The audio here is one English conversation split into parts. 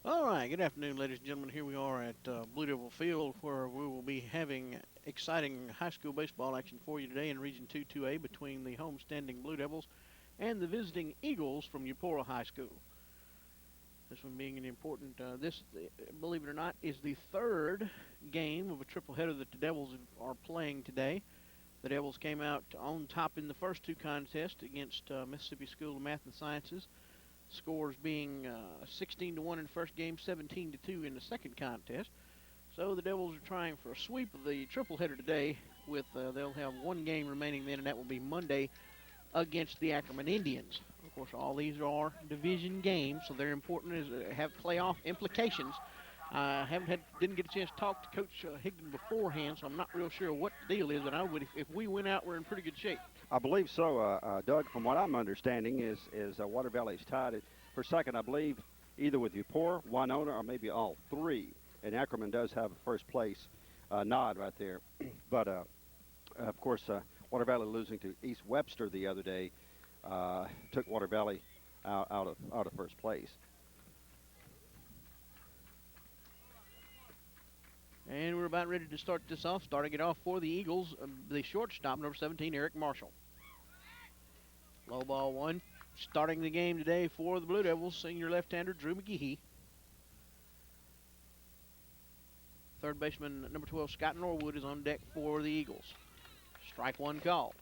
All right, good afternoon, ladies and gentlemen. Here we are at Blue Devil Field, where we will be having exciting high school baseball action for you today in Region 2-2A between the homestanding Blue Devils and the visiting Eagles from Eupora High School. This one being an important, believe it or not, is the third game of a triple header that the Devils are playing today. The Devils came out on top in the first two contests against Mississippi School of Math and Sciences. Scores being 16-1 in the first game, 17-2 in the second contest. So the Devils are trying for a sweep of the triple header today. They'll have one game remaining then, and that will be Monday against the Ackerman Indians. Of course, all these are division games, so they're important as have playoff implications. Didn't get a chance to talk to Coach Higdon beforehand, so I'm not real sure what the deal is. But I would, if we win out, we're in pretty good shape. I believe so, Doug. From what I'm understanding, is Water Valley's tied for second. I believe either with Eupora, Winona, or maybe all three. And Ackerman does have a first place nod right there. But of course, Water Valley losing to East Webster the other day took Water Valley out of first place. And we're about ready to start this off. Starting it off for the Eagles, the shortstop, number 17, Eric Marshall. Low ball one. Starting the game today for the Blue Devils, senior left-hander Drew McGehee. Third baseman, number 12, Scott Norwood, is on deck for the Eagles. Strike one called.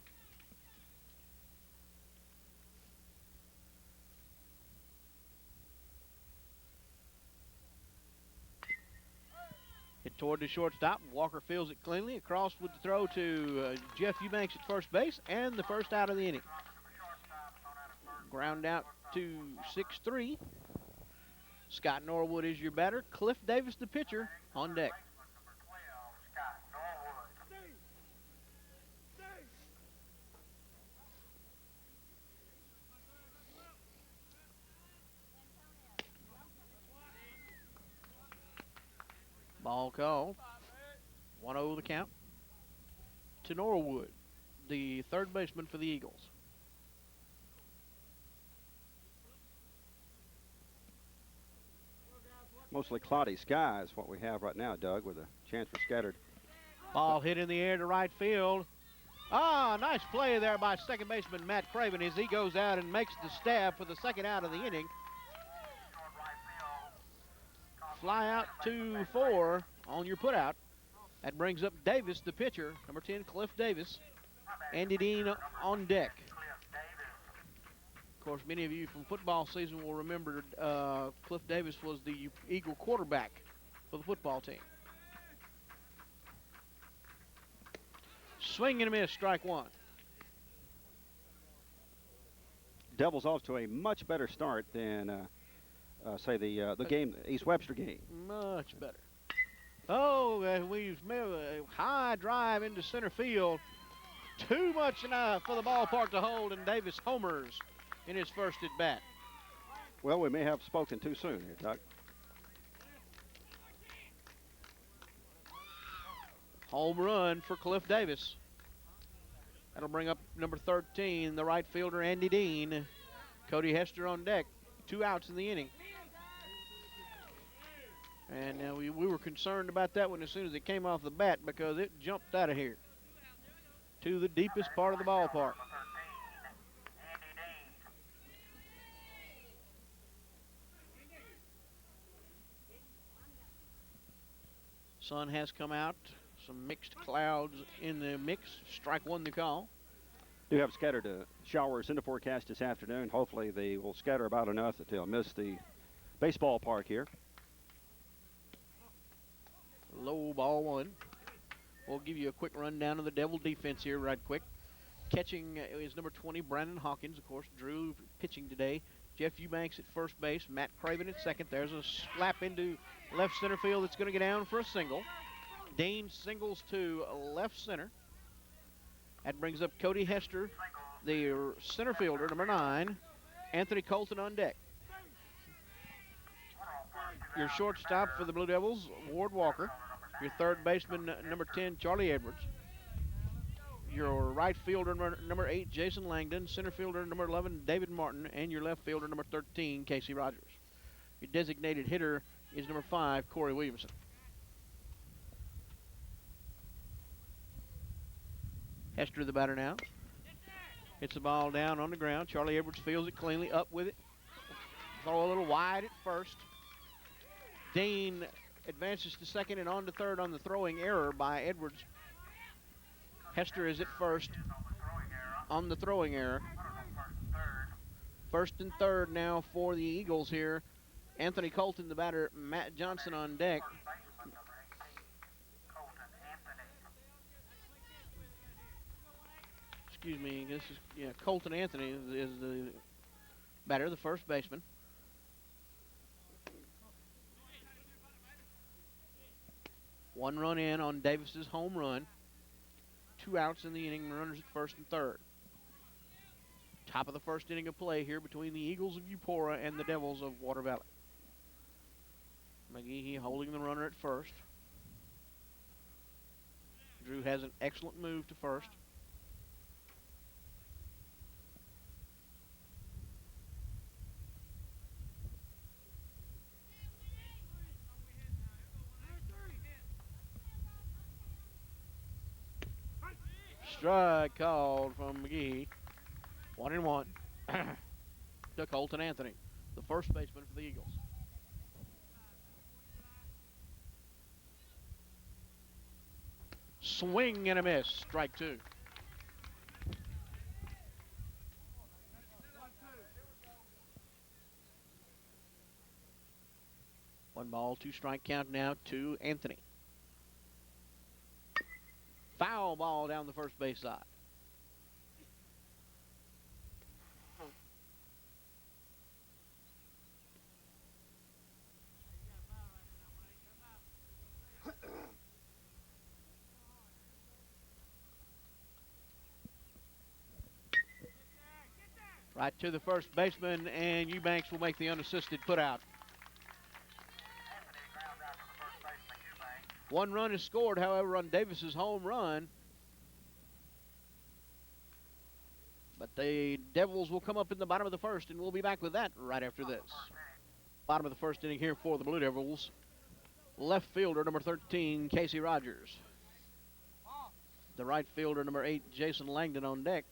Hit toward the shortstop. Walker fields it cleanly. Across with the throw to Jeff Eubanks at first base, and the first out of the inning. Ground out to 6-3. Scott Norwood is your batter. Cliff Davis, the pitcher, on deck. Ball called. 1-0 the count to Norwood, the third baseman for the Eagles. Mostly cloudy skies, what we have right now, Doug, with a chance for scattered. Ball hit in the air to right field. Nice play there by second baseman Matt Craven as he goes out and makes the stab for the second out of the inning. Fly out 2-4 on your putout. That brings up Davis, the pitcher, number 10, Cliff Davis. Andy Dean on deck. Of course, many of you from football season will remember Cliff Davis was the Eagle quarterback for the football team. Swing and a miss, strike one. Devils off to a much better start than, say, the East Webster game. Much better. We've made a high drive into center field. Too much enough for the ballpark to hold, and Davis homers in his first at bat. Well, we may have spoken too soon here, Doug. Home run for Cliff Davis. That'll bring up number 13, the right fielder, Andy Dean. Cody Hester on deck. 2 outs in the inning. And we were concerned about that one as soon as it came off the bat because it jumped out of here to the deepest part of the ballpark. Sun has come out. Some mixed clouds in the mix. Strike one the call. Do have scattered showers in the forecast this afternoon. Hopefully they will scatter about enough that they'll miss the baseball park here. Low ball one. We'll give you a quick rundown of the Devil defense here right quick. Catching is number 20, Brandon Hawkins. Of course, Drew pitching today. Jeff Eubanks at first base. Matt Craven at second. There's a slap into left center field that's going to get down for a single. Dean singles to left center. That brings up Cody Hester, the center fielder, number 9. Anthony Colton on deck. Your shortstop for the Blue Devils, Ward Walker. Your third baseman, number 10, Charlie Edwards. Your right fielder, number 8, Jason Langdon. Center fielder, number 11, David Martin. And your left fielder, number 13, Casey Rogers. Your designated hitter is number 5, Corey Williamson. Hester the batter now. Hits the ball down on the ground. Charlie Edwards fields it cleanly, up with it. Throw a little wide at first. Dean advances to second and on to third on the throwing error by Edwards. Hester is at first on the throwing error. First and third now for the Eagles here. Anthony Colton, the batter. Matt Johnson on deck. Excuse me, this is Colton Anthony is the batter, the first baseman. One run in on Davis's home run. 2 outs in the inning, runners at first and third. Top of the first inning of play here between the Eagles of Eupora and the Devils of Water Valley. McGehee holding the runner at first. Drew has an excellent move to first. Strike called from McGehee. 1-1 to Colton Anthony, the first baseman for the Eagles. Swing and a miss. Strike 2. One ball, 2 strike count now to Anthony. Foul ball down the first base side. Right to the first baseman, and Eubanks will make the unassisted putout. 1 run is scored, however, on Davis's home run. But the Devils will come up in the bottom of the first, and we'll be back with that right after this. Bottom of the first inning here for the Blue Devils. Left fielder, number 13, Casey Rogers. The right fielder, number 8, Jason Langdon on deck.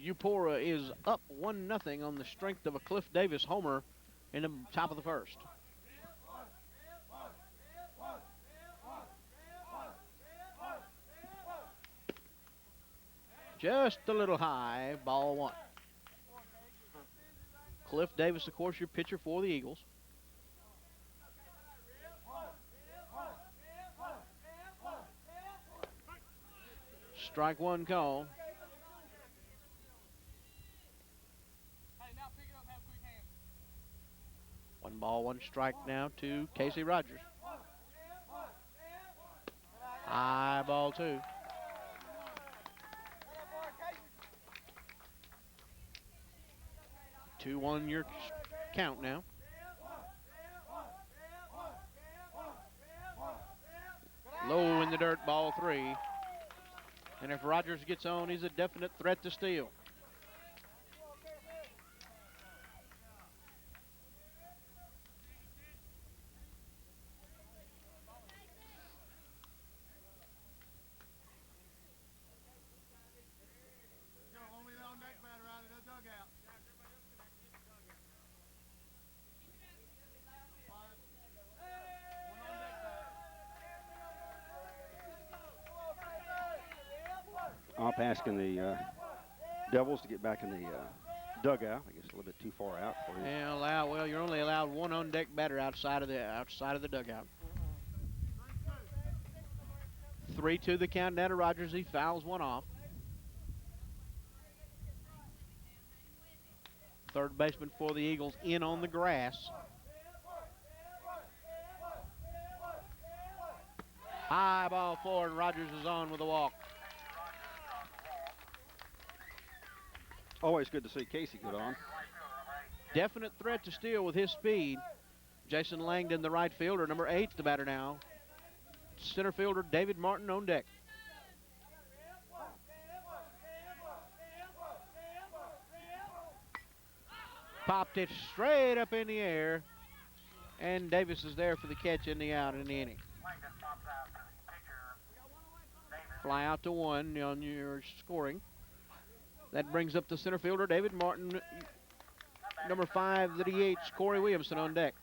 Eupora is up 1-0 on the strength of a Cliff Davis homer in the top of the first. Just a little high, ball 1. Cliff Davis, of course, your pitcher for the Eagles. Strike 1 call. One ball, 1 strike now to Casey Rogers. High ball 2. Two 1 your count now. Low in the dirt, ball 3. And if Rogers gets on, he's a definite threat to steal. Ump asking the Devils to get back in the dugout. I guess a little bit too far out for you. Yeah, well, you're only allowed 1 on-deck batter outside of the dugout. 3-2 the count down to Rogers. He fouls 1 off. Third baseman for the Eagles in on the grass. High ball forward, and Rogers is on with a walk. Always good to see Casey get on. Definite threat to steal with his speed. Jason Langdon, the right fielder, number 8, the batter now. Center fielder David Martin on deck. Popped it straight up in the air, And Davis is there for the catch in the out in the inning. Fly out to one on your scoring. That brings up the center fielder, David Martin. Number 5, the DH, Corey Williamson on deck.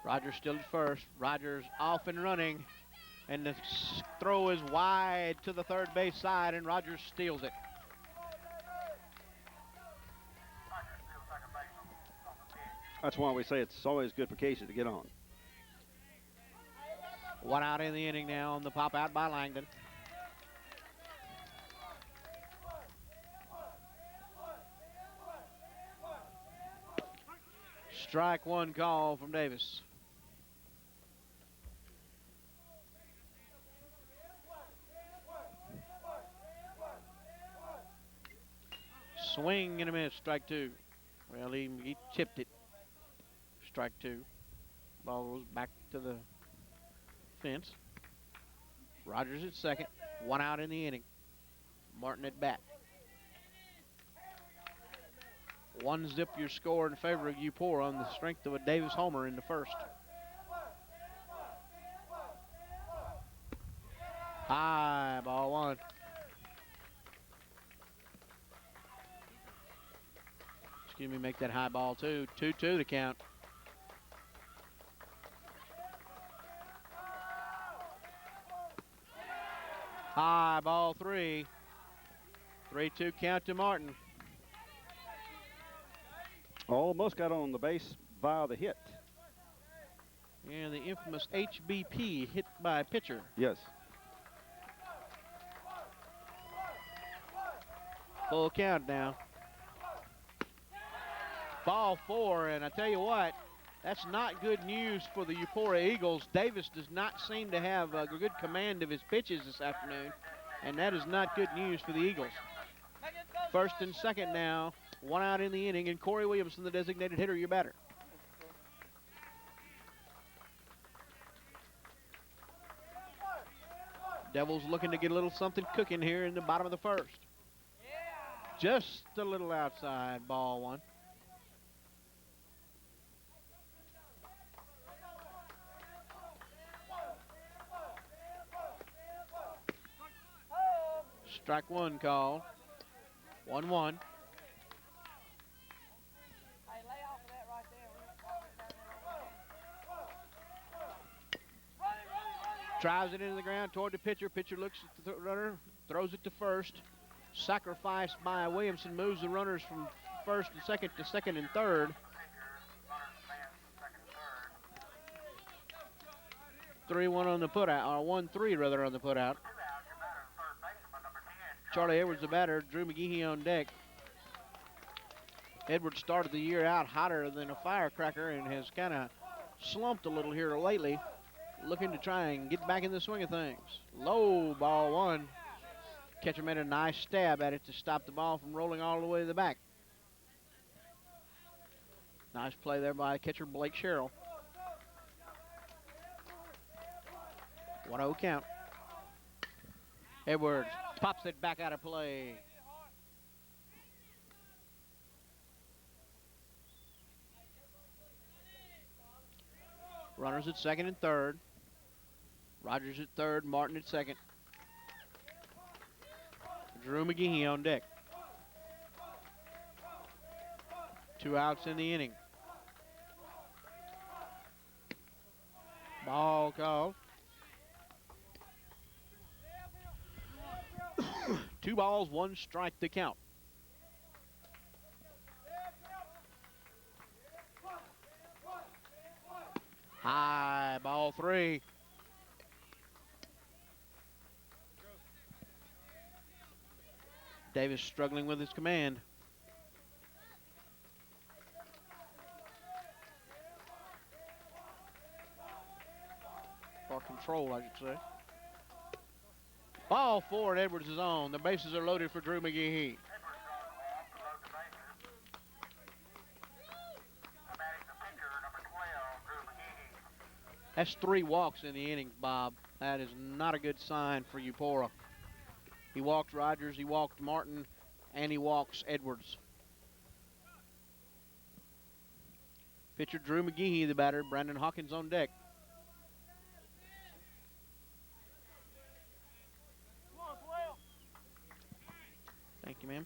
Rogers still at first. Rogers off and running. And the throw is wide to the third base side, and Rogers steals it. That's why we say it's always good for Casey to get on. One out in the inning now on the pop out by Langdon. Strike one call from Davis. Swing and a miss, strike two. Well, he chipped it. Strike two. Ball goes back to the fence. Rogers at second. One out in the inning. Martin at bat. 1-zip your score in favor of Eupora on the strength of a Davis homer in the first. High, ball one. Excuse me, make that high ball two. 2-2 to count. High, ball three. 3-2 count to Martin. Almost got on the base via the hit. And the infamous HBP, hit by a pitcher. Yes. Full count now. Ball four, and I tell you what, that's not good news for the Eupora Eagles. Davis does not seem to have a good command of his pitches this afternoon, and that is not good news for the Eagles. First and second now, one out in the inning, and Corey Williamson, the designated hitter, your batter. Devils looking to get a little something cooking here in the bottom of the first. Just a little outside, ball one. Strike one call. 1-1. Drives it into the ground toward the pitcher. Pitcher looks at the runner, throws it to first. Sacrificed by Williamson, moves the runners from first and second to second and third. 3-1 on the putout, or 1-3 rather on the putout. Charlie Edwards, the batter. Drew McGehee on deck. Edwards started the year out hotter than a firecracker and has kind of slumped a little here lately, looking to try and get back in the swing of things. Low, ball one. Catcher made a nice stab at it to stop the ball from rolling all the way to the back. Nice play there by catcher Blake Sherrill. 1-0 count. Edwards pops it back out of play. Runners at second and third. Rogers at third, Martin at second. Drew McGehee on deck. 2 outs in the inning. Ball called. 2 balls, 1 strike to count. High, ball 3. Davis struggling with his command. Or control, I should say. Ball 4 and Edwards is on. The bases are loaded for Drew McGehee. That's 3 walks in the innings, Bob. That is not a good sign for Eupora. He walked Rogers, he walked Martin, and he walks Edwards. Pitcher Drew McGehee, the batter. Brandon Hawkins on deck. Thank you, ma'am.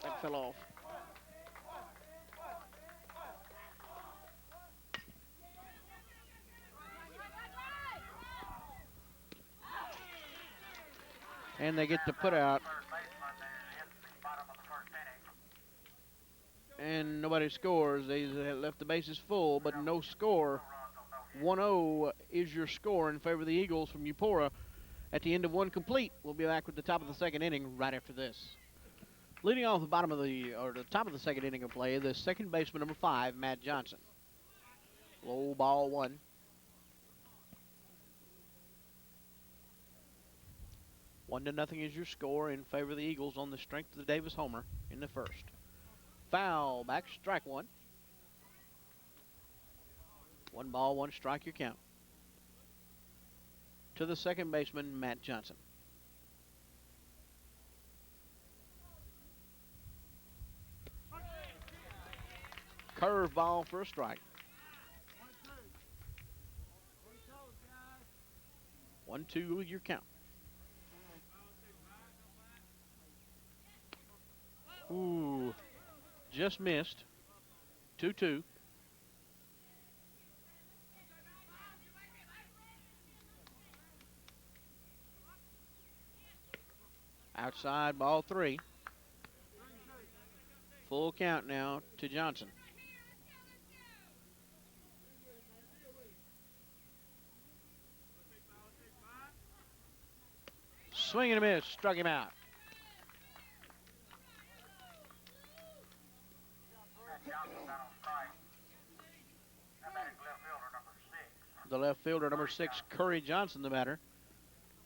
That fell off. And they get the put out. And nobody scores. They left the bases full, but no score. 1-0 is your score in favor of the Eagles from Eupora. At the end of 1 complete, we'll be back with the top of the 2nd inning right after this. Leading off the top of the 2nd inning of play, the second baseman, number 5, Matt Johnson. Low ball 1. 1-0 is your score in favor of the Eagles on the strength of the Davis homer in the first. Foul back, strike 1. 1 ball, 1 strike, your count. To the second baseman, Matt Johnson. Curve ball for a strike. 1-2 your count. Ooh, just missed. 2-2. Outside, ball 3. Full count now to Johnson. Swing and a miss, struck him out. The left fielder, number 6, Curry Johnson, the batter.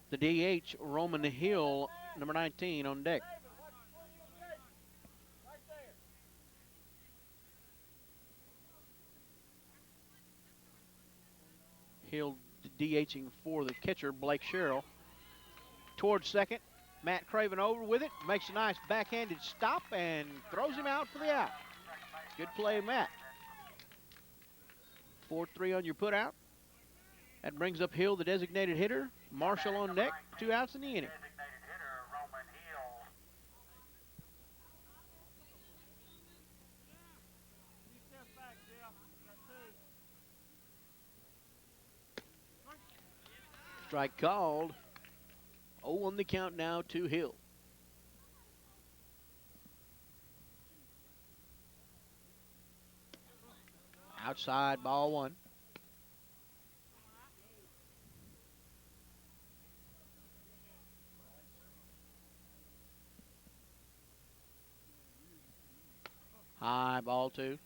The DH, Roman Hill, number 19, on deck. Hill DHing for the catcher, Blake Sherrill. Towards second, Matt Craven over with it, makes a nice backhanded stop and throws him out for the out. Good play, Matt. 4-3 on your put out. That brings up Hill, the designated hitter. Marshall on deck, 2 outs in the inning. Strike called. 0 on the count now to Hill. Outside, ball 1. High, ball 2.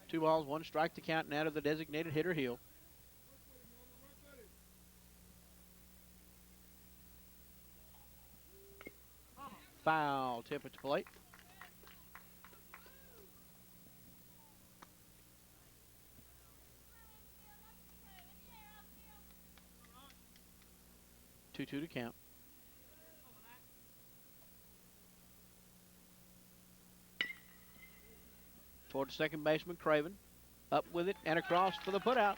2 balls, 1 strike to count now to the designated hitter, Hill. Foul tip at the plate. Two to count. Toward second baseman, Craven. Up with it and across for the putout.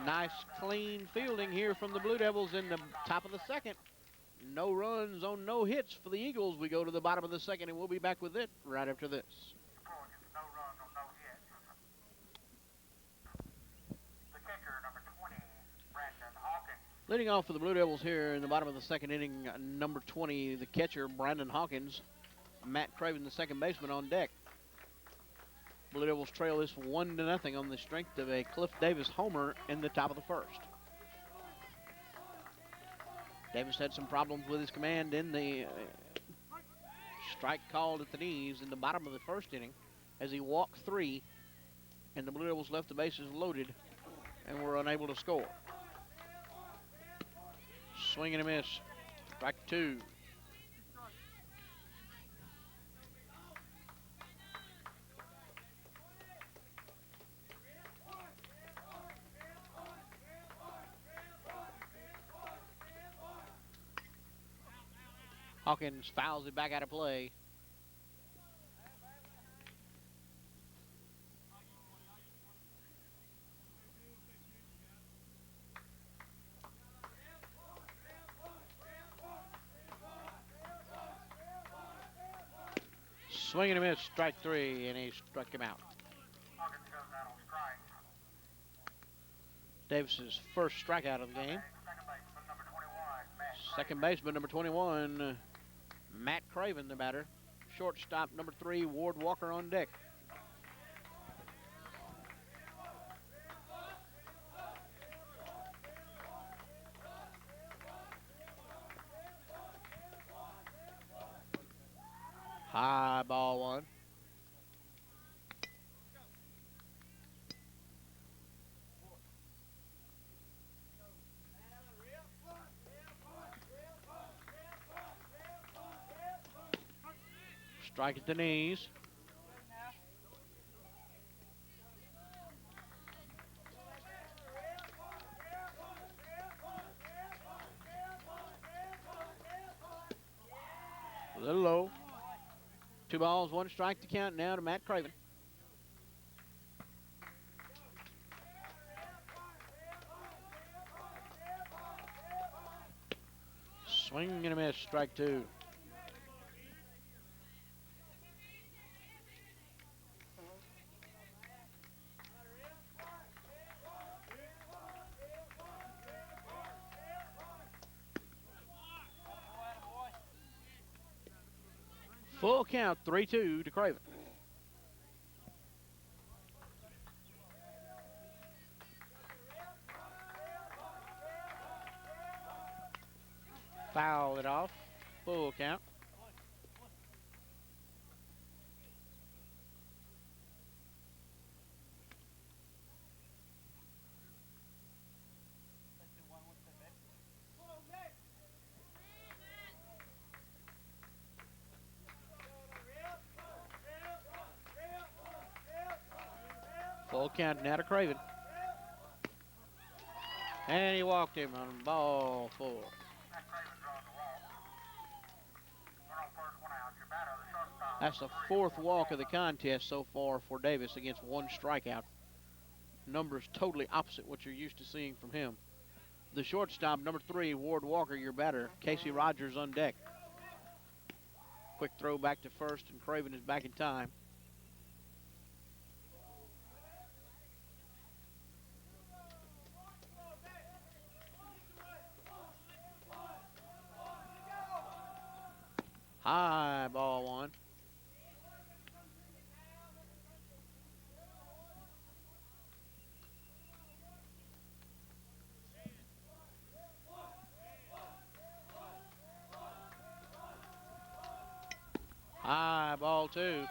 Nice clean fielding here from the Blue Devils in the top of the 2nd. No runs on no hits for the Eagles. We go to the bottom of the 2nd, and we'll be back with it right after this. Leading off for the Blue Devils here in the bottom of the 2nd inning, number 20, the catcher, Brandon Hawkins. Matt Craven, the second baseman, on deck. Blue Devils trail this 1-0 on the strength of a Cliff Davis homer in the top of the 1st. Davis had some problems with his command in the strike called at the knees in the bottom of the 1st inning as he walked 3, and the Blue Devils left the bases loaded and were unable to score. Swing and a miss. Strike 2. Hawkins fouls it back out of play. Swing and a miss, strike three, and he struck him out. Davis's first strikeout of the game. Second baseman, number 21, Matt Craven, the batter. Shortstop, number 3, Ward Walker on deck. High ball one. Strike at the knees. A little low. 2 balls, 1 strike to count now to Matt Craven. Swing and a miss, strike 2. Full count, 3-2 to Craven. Foul it off. Full count. Full count now to Craven. And he walked him on ball 4. That's the 4th walk of the contest so far for Davis against 1 strikeout. Numbers totally opposite what you're used to seeing from him. The shortstop, number 3, Ward Walker, your batter. Casey Rogers on deck. Quick throw back to first, and Craven is back in time. High ball 1. High ball 2.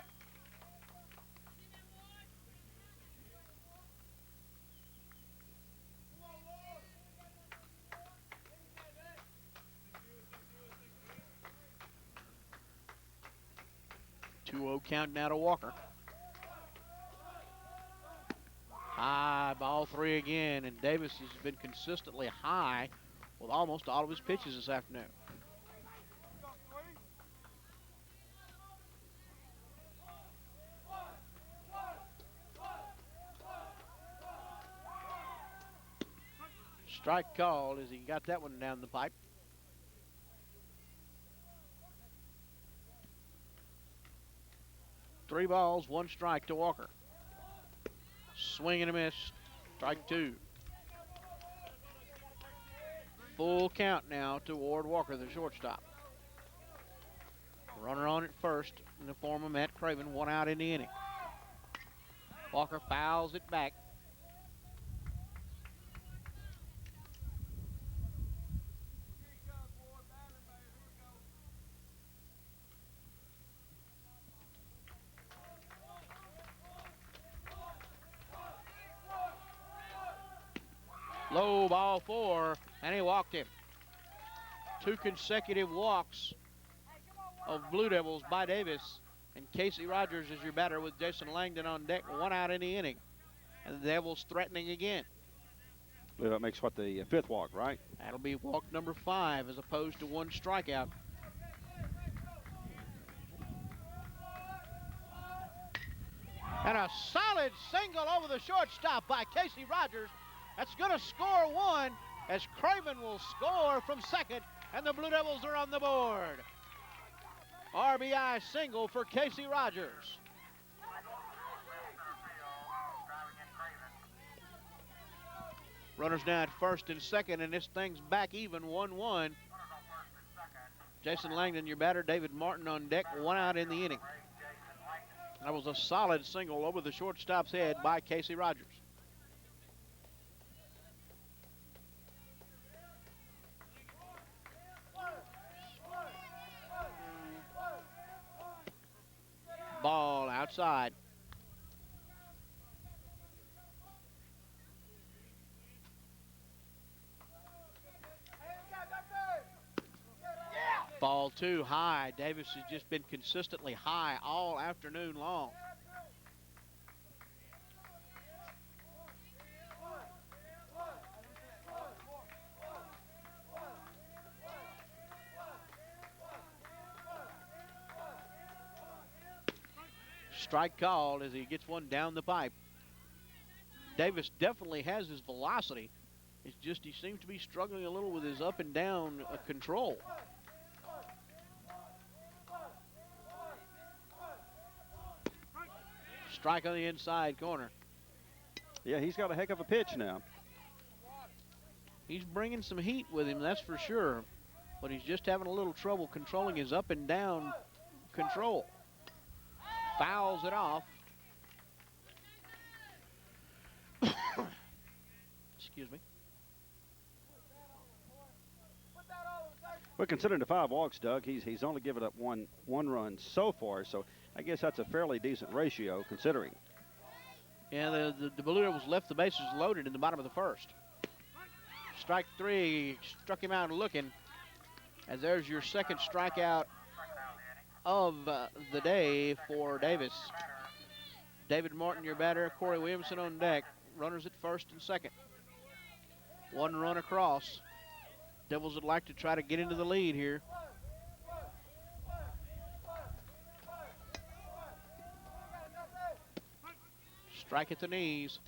Two-0 count now to Walker. High ball 3 again, and Davis has been consistently high with almost all of his pitches this afternoon. Strike called as he got that one down the pipe. Three balls, 1 strike to Walker. Swing and a miss. Strike 2. Full count now to Ward Walker, the shortstop. Runner on at first in the form of Matt Craven, 1 out in the inning. Walker fouls it back. Low ball 4, and he walked him. 2 consecutive walks of Blue Devils by Davis. And Casey Rogers is your batter with Jason Langdon on deck, 1 out in the inning. And the Devils threatening again. I believe that makes what, the 5th walk, right? That'll be walk number 5 as opposed to 1 strikeout. And a solid single over the shortstop by Casey Rogers. That's going to score one as Craven will score from second, and the Blue Devils are on the board. RBI single for Casey Rogers. Runners now at first and second, and this thing's back even 1-1. Jason Langdon, your batter. David Martin on deck, 1 out in the inning. That was a solid single over the shortstop's head by Casey Rogers. Ball outside. Ball too high. Davis has just been consistently high all afternoon long. Strike called as he gets one down the pipe. Davis definitely has his velocity. It's just he seems to be struggling a little with his up and down control. Strike on the inside corner. Yeah, he's got a heck of a pitch now. He's bringing some heat with him, that's for sure. But he's just having a little trouble controlling his up and down control. Fouls it off. Excuse me. Well, considering the 5 walks, Doug, he's only given up one run so far, so I guess that's a fairly decent ratio considering. Yeah, the Blue Devils left the bases loaded in the bottom of the first. Strike 3, struck him out looking, as there's your second strikeout of the day for Davis. David Martin, your batter. Corey Williamson on deck. Runners at first and second. 1 run across. Devils would like to try to get into the lead here. Strike at the knees.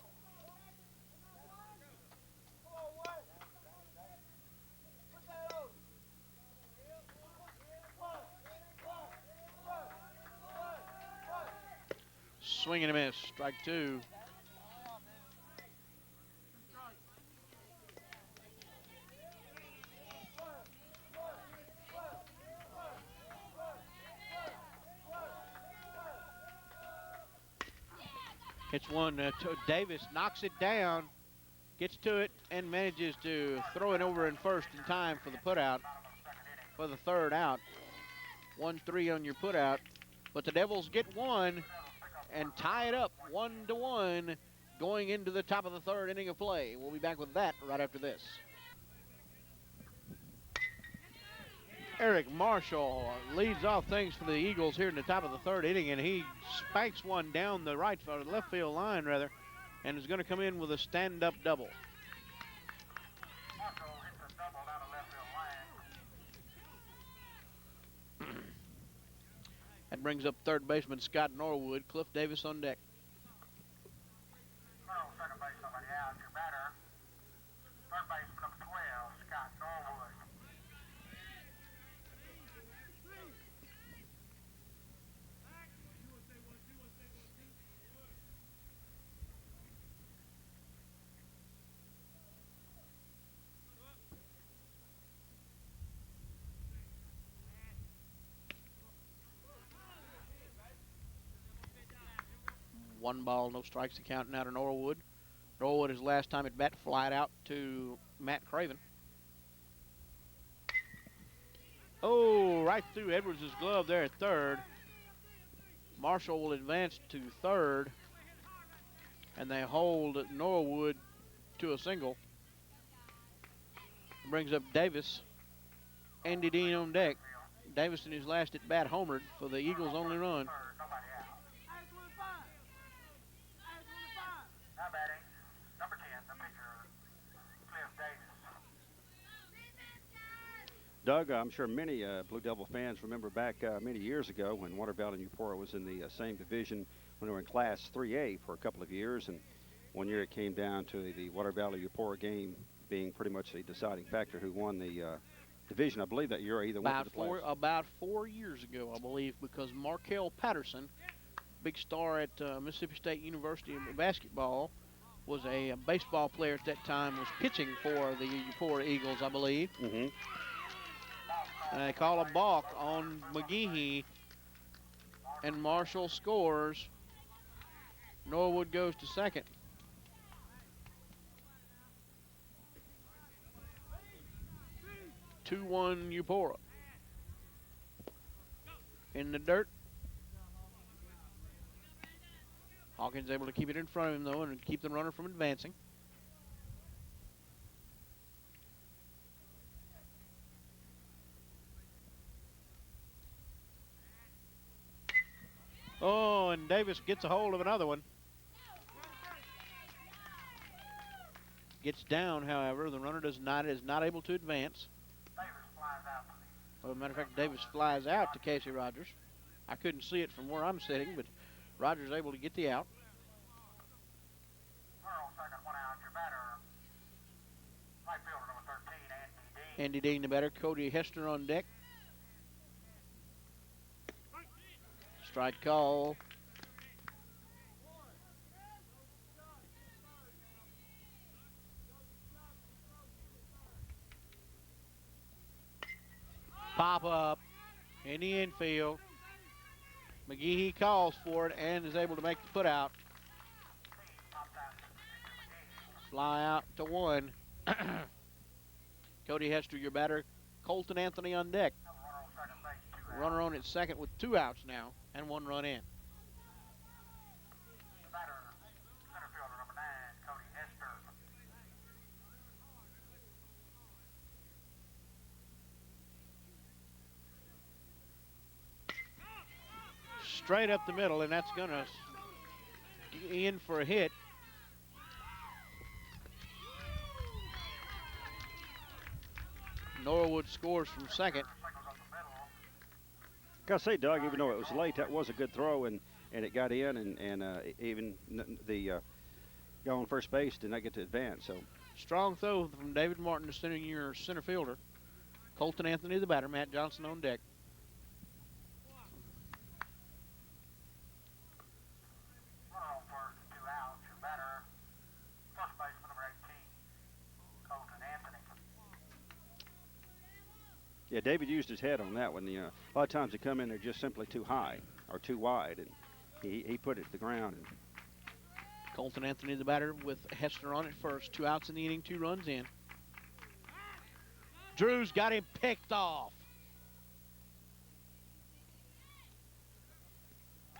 Swing and a miss. Strike 2. Hits one. Davis knocks it down, gets to it, and manages to throw it over in first in time for the putout, for the third out. 1-3 on your putout. But the Devils get one and tie it up 1-1 going into the top of the third inning of play. We'll be back with that right after this. Eric Marshall leads off things for the Eagles here in the top of the third inning, and he spikes one down the left field line, rather, and is going to come in with a stand-up double. That brings up third baseman Scott Norwood. Cliff Davis on deck. Second base, somebody out. Your batter, third baseman number 12, Scott Norwood. One ball, no strikes to count now to Norwood. Norwood, his last time at bat, flied out to Matt Craven. Oh, right through Edwards' glove there at third. Marshall will advance to third, and they hold Norwood to a single. Brings up Davis. Andy Dean on deck. Davis in his last at bat homered for the Eagles' only run. Doug, I'm sure many Blue Devil fans remember back many years ago when Water Valley and Eupora was in the same division when they were in Class 3A for a couple of years. And one year it came down to the Water Valley Eupora game being pretty much the deciding factor who won the division. I believe that year either went to the playoffs. About 4 years ago, I believe, because Markel Patterson, big star at Mississippi State University in basketball, was a baseball player at that time, was pitching for the Eupora Eagles, I believe. Mm-hmm. And they call a balk on McGehee, and Marshall scores. Norwood goes to second. Two 2-1 Eupora. In the dirt. Hawkins able to keep it in front of him, though, and keep the runner from advancing. Oh, and Davis gets a hold of another one. Gets down, however. The runner is not able to advance. Davis flies out to the As a matter of fact, Davis flies out to Casey Rogers. I couldn't see it from where I'm sitting, but Rogers able to get the out. runner on second, one out. Your batter, right fielder number 13, Andy Dean. Andy Dean the batter. Cody Hester on deck. Strike call. Pop up in the infield. McGehee calls for it and is able to make the put out. Popped out to McGee. Fly out to one. Cody Hester, your batter. Colton Anthony on deck. Another runner on second base, two out. Runner on at second with 2 outs now and 1 run in. The batter, center fielder number 9, Cody Hester. Straight up the middle, and that's going to in for a hit. Norwood scores from second. Cycles up the middle. Gotta say, Doug, even though it was late, that was a good throw, and it got in, and even the guy on first base did not get to advance. So Strong throw from David Martin, the your center fielder. Colton Anthony, the batter. Matt Johnson on deck. Runner on first, two outs. Your batter, first baseman number 18, Colton Anthony. yeah, David used his head on that one. A lot of times they come in, they're just simply too high or too wide, and he put it to the ground. And Colton Anthony, the batter, with Hester on at first. 2 outs in the inning, 2 runs in. Drew's got him picked off.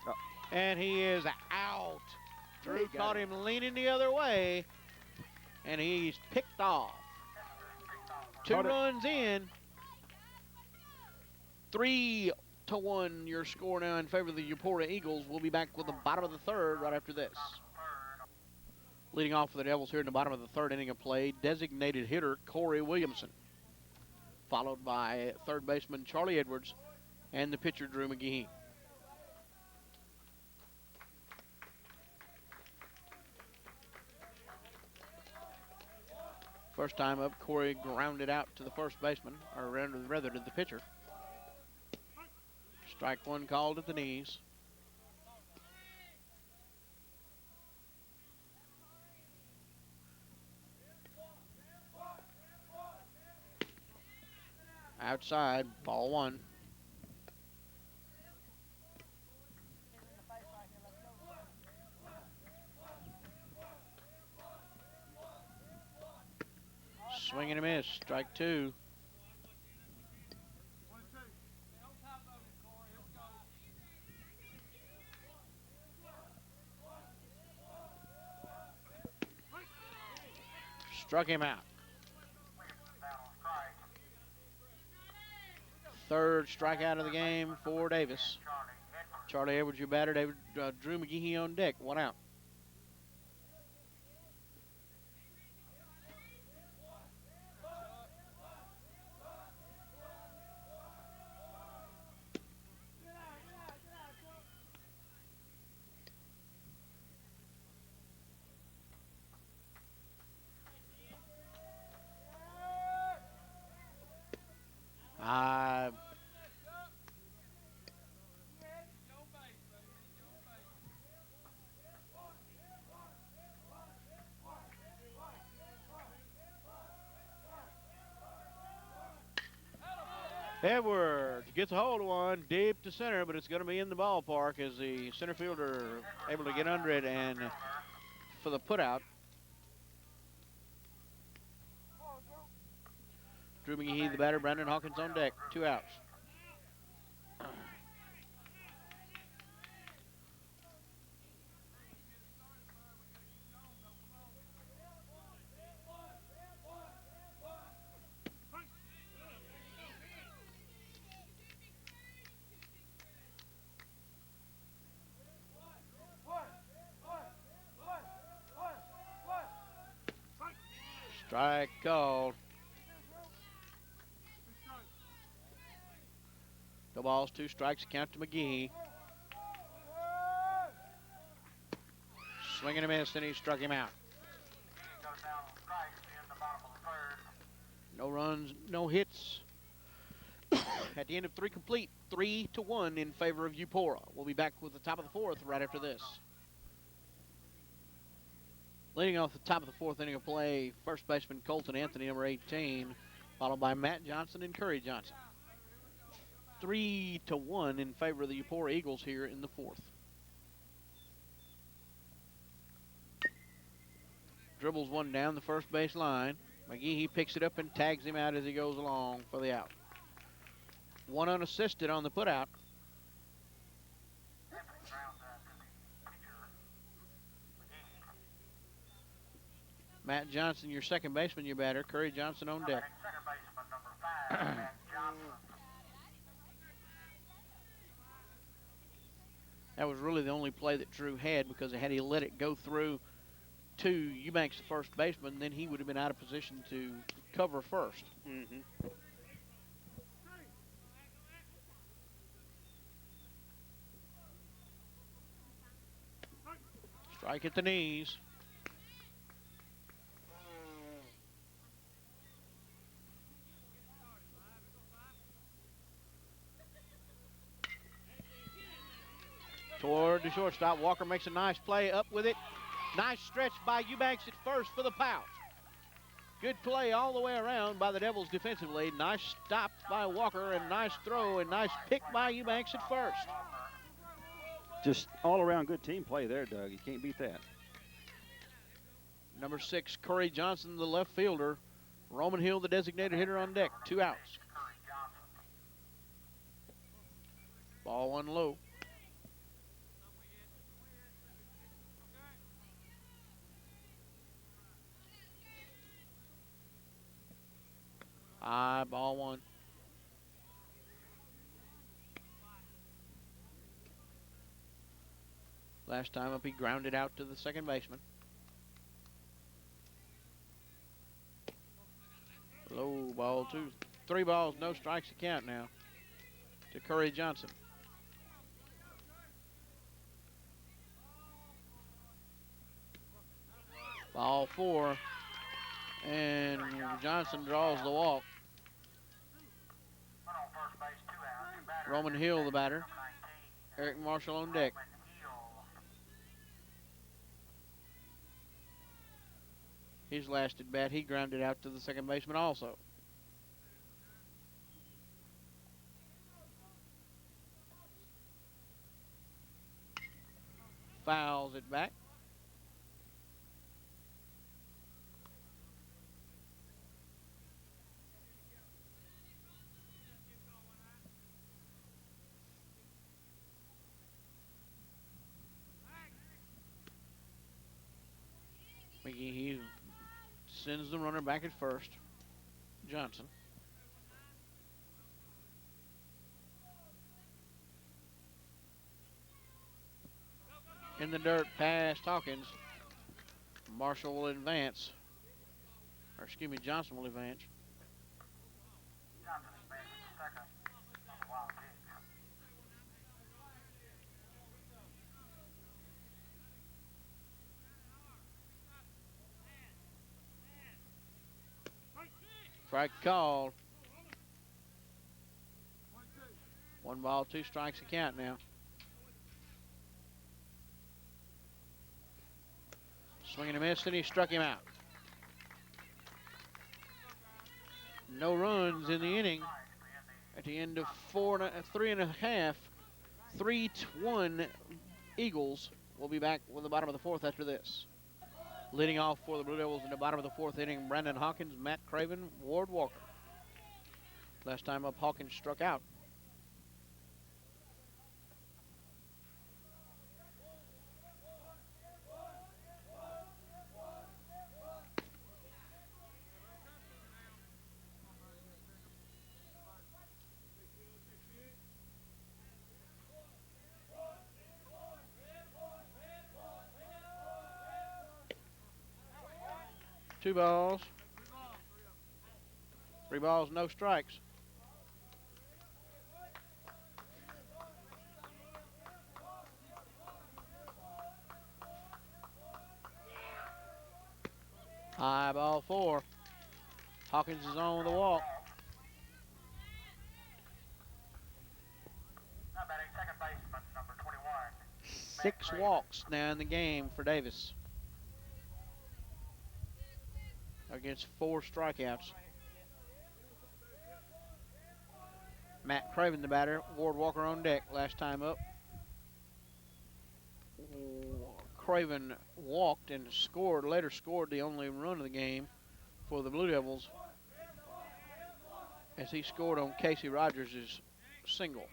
Oh. And he is out. He Drew got caught him. him leaning the other way, and he's picked off. 2 Caught it. runs in. 3-1 your score now in favor of the Eupora Eagles. We'll be back with the bottom of the third right after this. Leading off for the Devils here in the bottom of the third inning of play, designated hitter Corey Williamson, followed by third baseman Charlie Edwards and the pitcher Drew McGehee. First time up, Corey grounded out to the first baseman, or rather to the pitcher. Strike one called at the knees. Outside, ball 1. Swing and a miss, strike 2. Struck him out. Down on strike. Third strikeout of the game for Davis. Charlie Edwards. Charlie Edwards, your batter. Drew McGehee on deck, 1 out. Edwards gets a hold of one deep to center, but it's going to be in the ballpark as the center fielder able to get under it and for the putout. Drew McGehee, the batter. Brandon Hawkins on deck. 2 outs. Strike called. No balls, 2 strikes, count to McGehee. Swing and a miss, and he struck him out. Goes down on strikes in the bottom of the third. No runs, no hits. At the end of 3 complete, 3-1 in favor of Eupora. We'll be back with the top of the 4th right after this. Leading off the top of the 4th inning of play, first baseman Colton Anthony, number 18, followed by Matt Johnson and Curry Johnson. 3-1 in favor of the Eupora Eagles here in the 4th. Dribbles one down the first base line. McGehee picks it up and tags him out as he goes along for the out. One unassisted on the putout. Anthony grounds out to the pitcher, McGehee. Matt Johnson, your second baseman, your batter. Curry Johnson on deck. Second baseman, number 5, Matt Johnson. That was really the only play that Drew had, because had he let it go through to Eubanks, the first baseman, then he would have been out of position to cover first. Strike at the knees. Toward the shortstop. Walker makes a nice play up with it. Nice stretch by Eubanks at first for the pout. Good play all the way around by the Devils defensively. Nice stop by Walker and nice throw and nice pick by Eubanks at first. Just all around good team play there, Doug. You can't beat that. Number 6, Curry Johnson, the left fielder. Roman Hill, the designated hitter, on deck. 2 outs. Curry Johnson. Ball 1 low. High, ball 1. Last time up, he grounded out to the second baseman. Low, ball 2. 3 balls, no strikes to count now to Curry Johnson. Ball 4. And Johnson draws the walk. Run on first base, 2 outs. Your batter, Roman Hill, the batter. number 19, Eric Marshall on deck. Roman Hill. His last at bat, he grounded out to the second baseman also. Fouls it back. McGehee sends the runner back at first. Johnson. In the dirt past Hawkins. Marshall will advance. Or excuse me, Johnson will advance. Johnson advances to second on the wild pitch. Strike called. 1 ball, 2 strikes to count now. Swing and a miss, and he struck him out. No runs in the inning At the end of 3.5, 3-1 Eagles. We'll be back with the bottom of the fourth after this. Leading off for the Blue Devils in the bottom of the fourth inning, Brandon Hawkins, Matt Craven, Ward Walker. Last time up, Hawkins struck out. Two balls. 3 balls, no strikes. High ball 4. Hawkins is on the walk. Now batting second baseman, number 21. 6 walks now in the game for Davis. Against 4 strikeouts. Matt Craven, the batter. Ward Walker on deck last time up. Craven walked and later scored the only run of the game for the Blue Devils as he scored on Casey Rogers' single.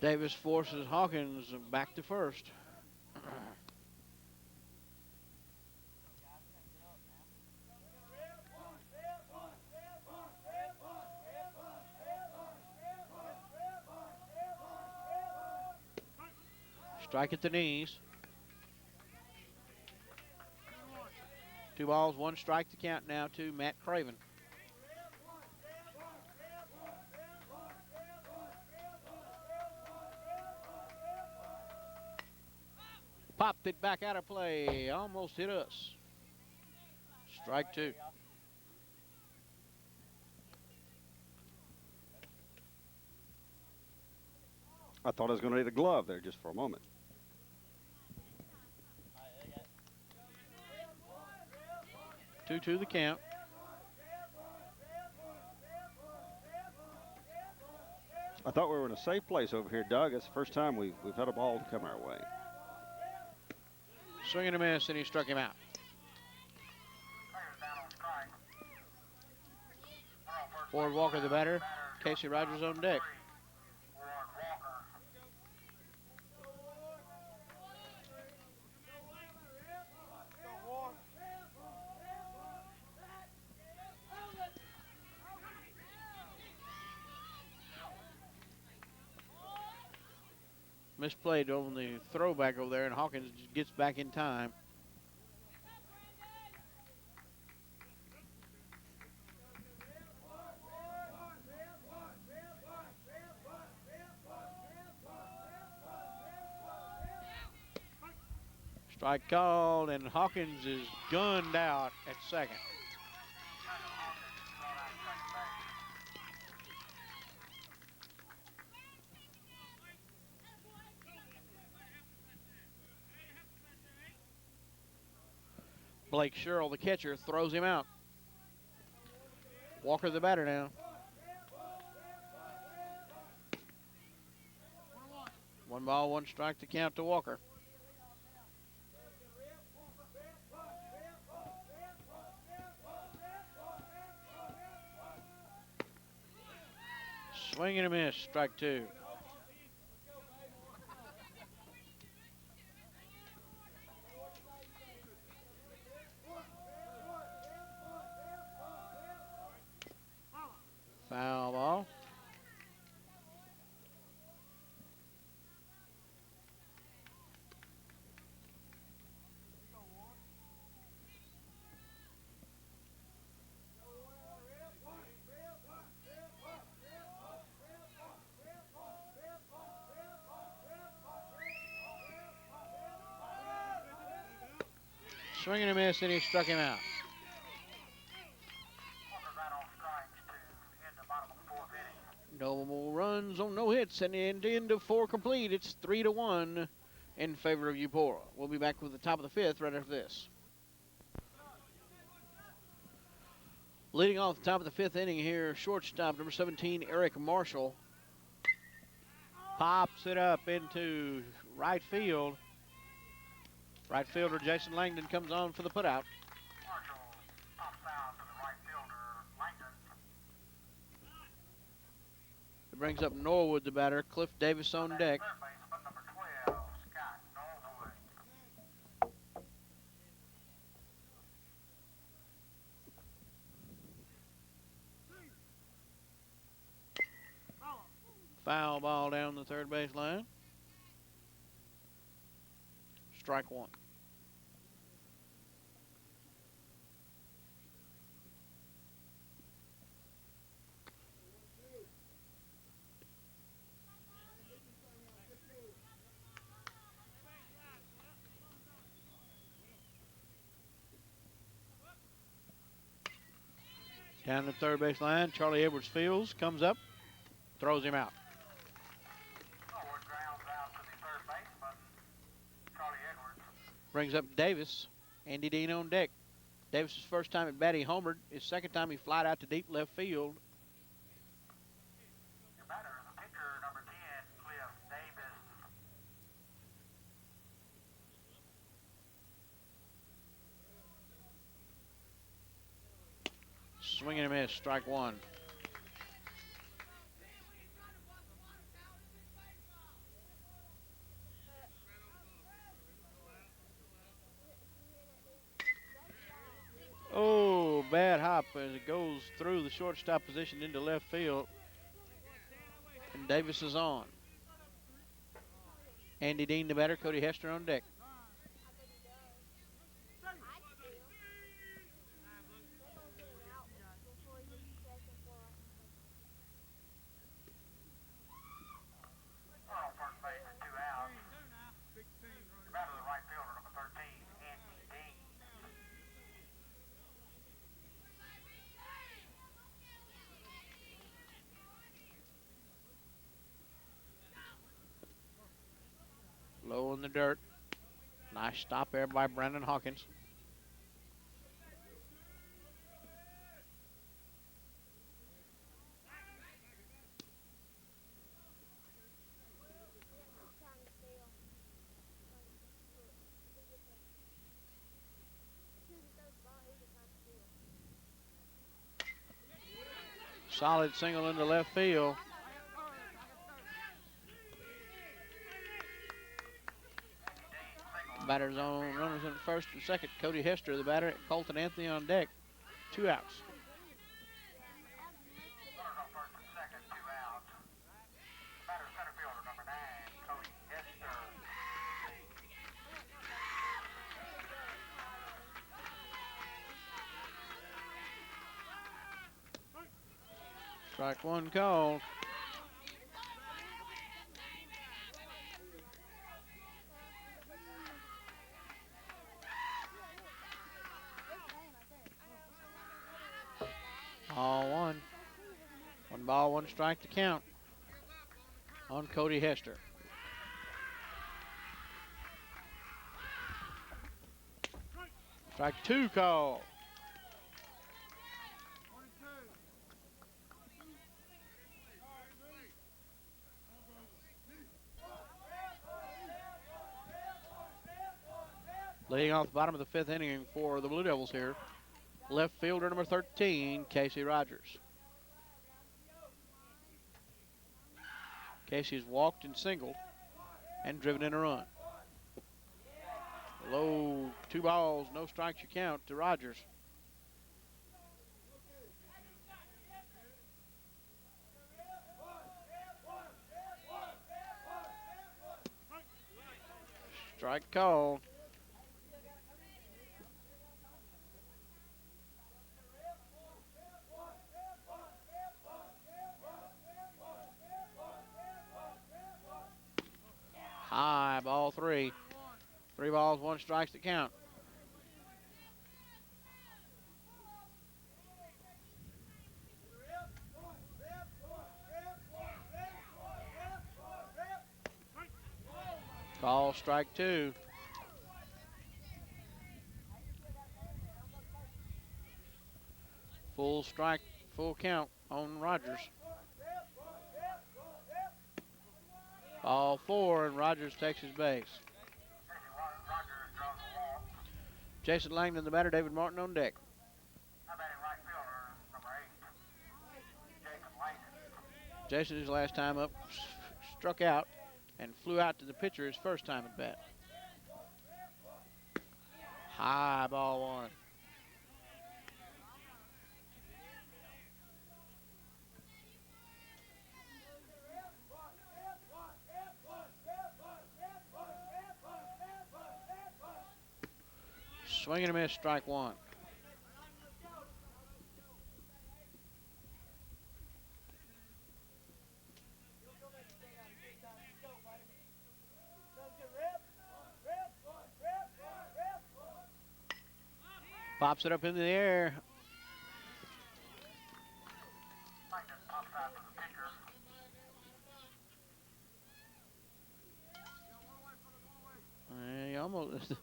Davis forces Hawkins back to first. Strike at the knees. 2 balls, 1 strike to count now to Matt Craven. Popped it back out of play. Almost hit us. Strike 2. I thought I was going to need a glove there just for a moment. Two the count. I thought we were in a safe place over here, Doug. It's the first time we've had a ball come our way. Swing and a miss, and he struck him out. Ward Walker, the batter. Casey Rogers on deck. Misplayed on the throwback over there, and Hawkins gets back in time. Strike called, and Hawkins is gunned out at second. Blake Sherrill, the catcher, throws him out. Walker, the batter now. 1 ball, 1 strike to count to Walker. Swing and a miss, strike 2. Foul ball. Swing and a miss, and he struck him out. Walker got off strikes to end the bottom of the fourth inning. No more runs on no hits, and the end of 4 complete. It's 3-1 in favor of Eupora. We'll be back with the top of the 5th right after this. Leading off the top of the 5th inning here, shortstop number 17, Eric Marshall. Pops it up into right field. Right fielder Jason Langdon comes on for the putout. Marshall pops out to the right fielder, Langdon. It brings up Norwood, the batter. Cliff Davis on deck. Third baseman, number 12, Scott Norwood. Foul ball down the third base line. Strike one. Down the third base line, Charlie Edwards fields, comes up, throws him out. Norwood grounds out to the third baseman, Charlie Edwards. Brings up Davis. Andy Dean on deck. Davis's first time at bat, he homered. His second time, he flied out to deep left field. Your batter, the pitcher, number 10, Cliff Davis. Swing and a miss, strike one. Oh, bad hop as it goes through the shortstop position into left field. And Davis is on. Andy Dean, the batter. Cody Hester on deck. On first base, 2 outs. Your batter, the right fielder, number 13, Andy Dean. Low in the dirt. Nice stop there by Brandon Hawkins. Solid single into left field. Batters on, runners in first and second. Cody Hester, the batter. Colton Anthony on deck. 2 outs. Runners on first and second, 2 outs. Batter, center fielder, number 9, Cody Hester. Strike one called. All one. 1 ball, 1 strike to count on Cody Hester. Strike 2 call. Leading off the bottom of the 5th inning for the Blue Devils here, left fielder number 13, Casey Rogers. Casey's walked and singled and driven in a run. Low, 2 balls, no strikes you count to Rogers. Strike called. High, ball 3. 3 balls, 1 strikes to count. Ball strike two. Full strike, full count on Rogers. Ball four, and Rogers takes his base. Rogers draws a walk. Jason Langdon, the batter, David Martin on deck. How batting right fielder, number 8, Jason Langdon. Jason, his last time up, struck out and flew out to the pitcher his first time at bat. High ball one. Swing and a miss, strike one. Pops it up into the air. Langdon pops out to the pitcher. He almost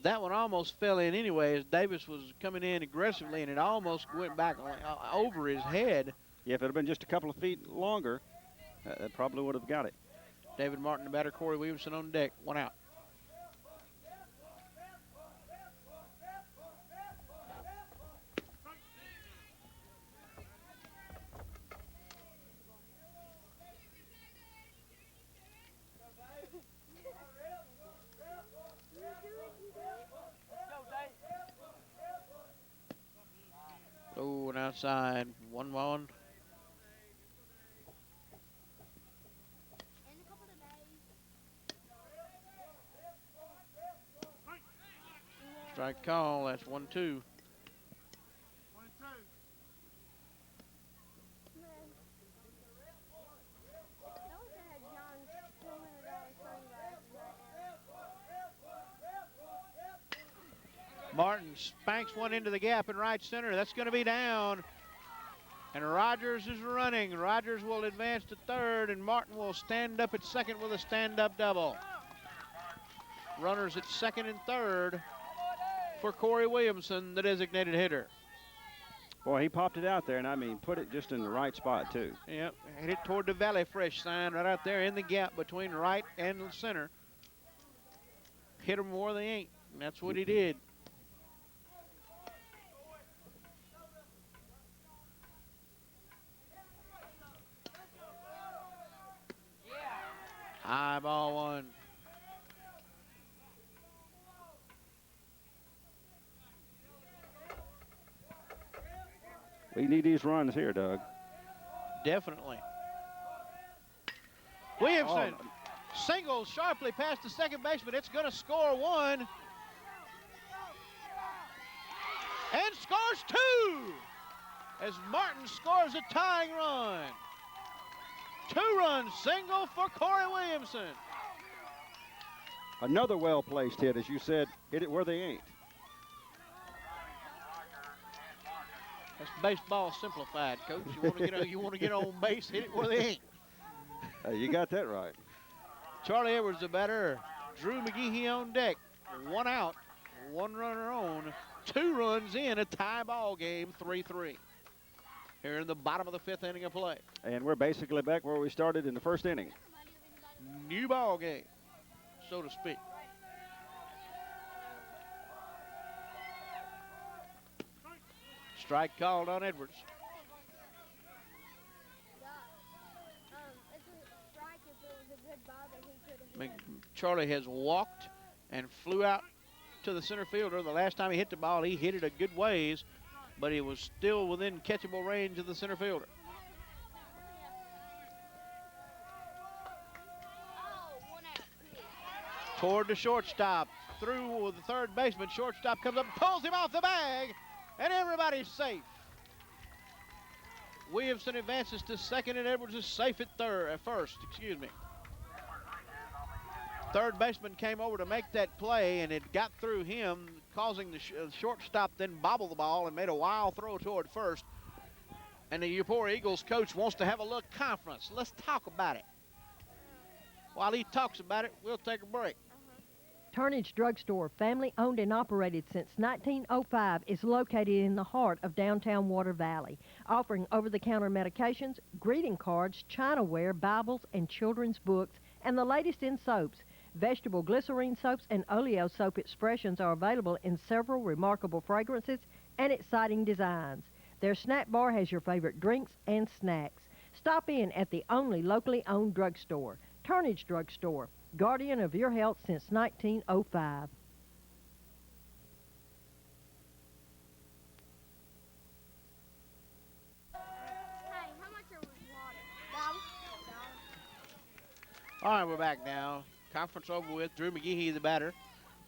that one almost fell in anyway as Davis was coming in aggressively, and it almost went back over his head. Yeah, if it had been just a couple of feet longer, that probably would have got it. David Martin, the batter, Corey Williamson on deck, one out. Oh, and outside, 1-1. Strike call, that's 1-2. Martin spanks one into the gap in right center. That's going to be down. And Rogers is running. Rogers will advance to third, and Martin will stand up at second with a stand-up double. Runners at second and third for Corey Williamson, the designated hitter. Boy, he popped it out there, and I mean, put it just in the right spot, too. Yep, hit it toward the Valley Fresh sign right out there in the gap between right and center. Hit him more than he ain't, and that's what he did. High ball one. We need these runs here, Doug. Definitely. Williamson singles sharply past the second baseman. It's going to score one. And scores two. As Martin scores a tying run. Two-run single for Corey Williamson. Another well-placed hit, as you said, hit it where they ain't. That's baseball simplified, Coach. You want to get on base, hit it where they ain't. You got that right. Charlie Edwards, the batter. Drew McGehee on deck. One out, one runner on. 2 runs in, a tie ball game, 3-3. Here in the bottom of the 5th inning of play. And we're basically back where we started in the first inning. New ball game, so to speak. Strike called on Edwards. Charlie has walked and flew out to the center fielder. The last time he hit the ball, he hit it a good ways, but he was still within catchable range of the center fielder. Toward the shortstop, through with the third baseman. Shortstop comes up, pulls him off the bag, and everybody's safe. Williamson advances to second, and Edwards is safe at first. Third baseman came over to make that play, and it got through him, causing the shortstop then bobble the ball and made a wild throw toward first. And the Eupora Eagles coach wants to have a little conference. Let's talk about it. While he talks about it, we'll take a break. Turnage Drugstore, family owned and operated since 1905, is located in the heart of downtown Water Valley, offering over-the-counter medications, greeting cards, chinaware, Bibles, and children's books, and the latest in soaps. Vegetable glycerine soaps and oleo soap expressions are available in several remarkable fragrances and exciting designs. Their snack bar has your favorite drinks and snacks. Stop in at the only locally owned drugstore, Turnage Drugstore, guardian of your health since 1905. Hey, how much are water? All right, we're back now. Conference over with. Drew McGehee, the batter.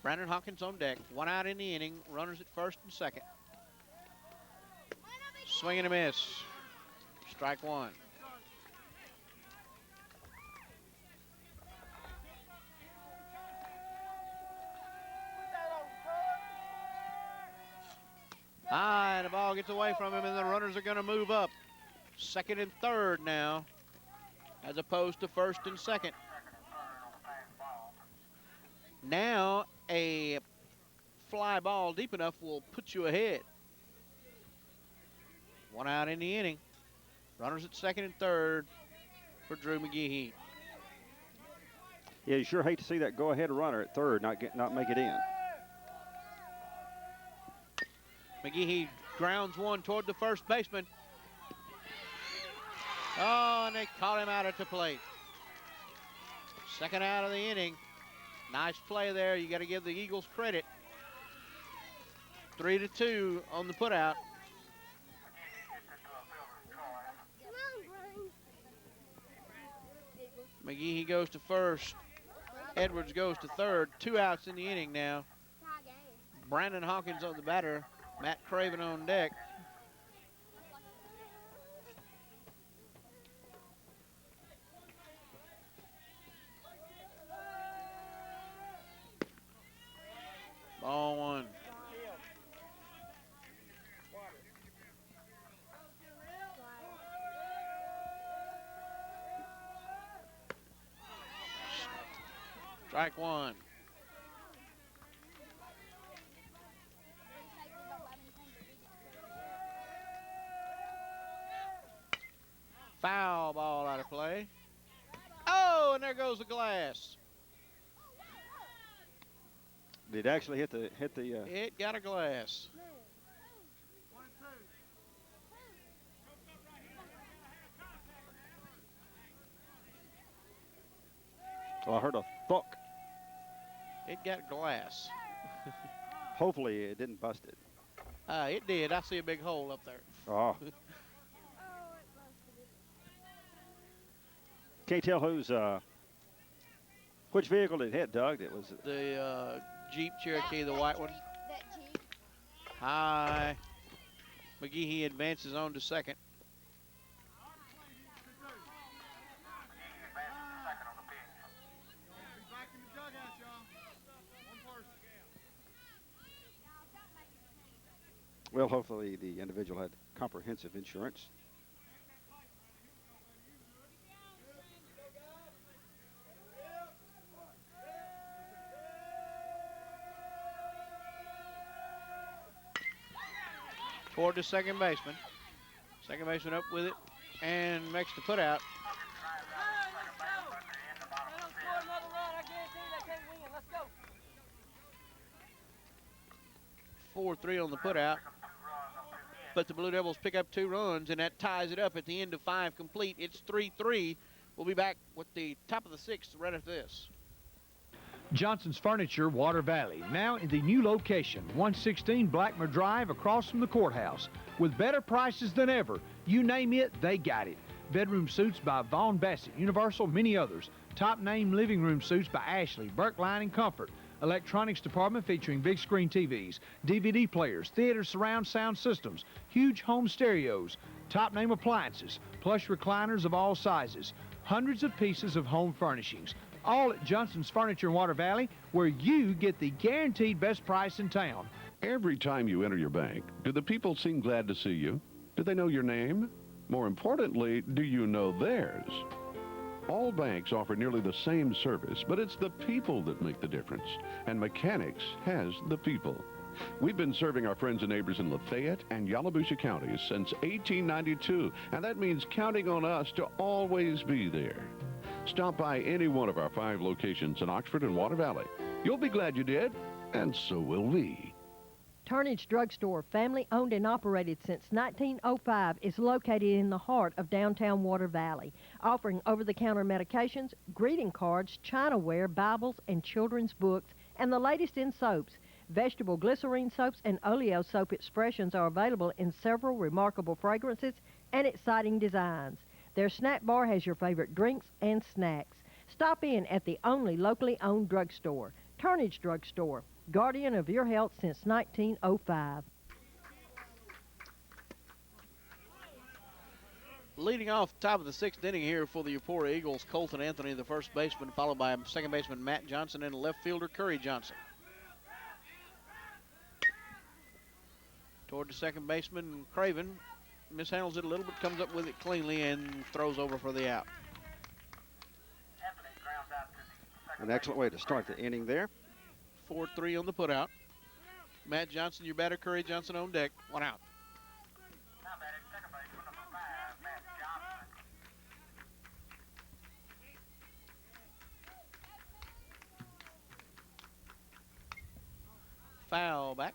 Brandon Hawkins on deck. One out in the inning. Runners at first and second. Swing and a miss. Strike one. And the ball gets away from him, and the runners are going to move up. Second and third now, as opposed to first and second. Now a fly ball deep enough will put you ahead. One out in the inning. Runners at second and third for Drew McGehee. Yeah, you sure hate to see that go-ahead runner at third not make it in. McGehee grounds one toward the first baseman. Oh, and they caught him out at the plate. Second out of the inning. Nice play there. You got to give the Eagles credit. 3-2 on the putout. McGehee goes to first. Edwards goes to third. 2 outs in the inning now. Brandon Hawkins on the batter. Matt Craven on deck. Ball one. Strike one. Foul ball out of play. Oh, and there goes the glass. Did it actually hit the It got a glass. Well, I heard a thunk. It got glass. Hopefully it didn't bust it. It did. I see a big hole up there. Oh. Can't tell who's which vehicle did it hit, Doug? It was The Jeep Cherokee, the white one. That Jeep. High. McGehee advances on to second. well, hopefully the individual had comprehensive insurance. Toward the second baseman. Second baseman up with it and makes the put out. 4-3 on the put out. But the Blue Devils pick up 2 runs, and that ties it up at the end of 5 complete. It's 3-3. We'll be back with the top of the 6th right after this. Johnson's Furniture, Water Valley, now in the new location, 116 Blackmer Drive across from the courthouse. With better prices than ever. You name it, they got it. Bedroom suits by Vaughn Bassett, Universal, many others. Top name living room suits by Ashley, Berkline, and Comfort. Electronics department featuring big screen TVs, DVD players, theater surround sound systems, huge home stereos, top name appliances, plush recliners of all sizes, hundreds of pieces of home furnishings. All at Johnson's Furniture in Water Valley, where you get the guaranteed best price in town. Every time you enter your bank, do the people seem glad to see you? Do they know your name? More importantly, do you know theirs? All banks offer nearly the same service, but it's the people that make the difference. And Mechanics has the people. We've been serving our friends and neighbors in Lafayette and Yalobusha counties since 1892, and that means counting on us to always be there. Stop by any one of our 5 locations in Oxford and Water Valley. You'll be glad you did, and so will we. Turnage Drugstore, family owned and operated since 1905, is located in the heart of downtown Water Valley, offering over-the-counter medications, greeting cards, chinaware, Bibles, and children's books, and the latest in soaps. Vegetable glycerine soaps and oleo soap expressions are available in several remarkable fragrances and exciting designs. Their snack bar has your favorite drinks and snacks. Stop in at the only locally owned drugstore, Turnage Drugstore, guardian of your health since 1905. Leading off top of the 6th inning here for the Eupora Eagles, Colton Anthony, the first baseman, followed by second baseman Matt Johnson and left fielder Curry Johnson. Toward the second baseman, Craven mishandles it a little, but comes up with it cleanly and throws over for the out. Anthony grounds out to the second An excellent way to start the inning there. 4-3 on the putout. Matt Johnson, your batter, Curry Johnson on deck. 1 out. Now batting second baseman number 5, Matt Johnson. Foul back.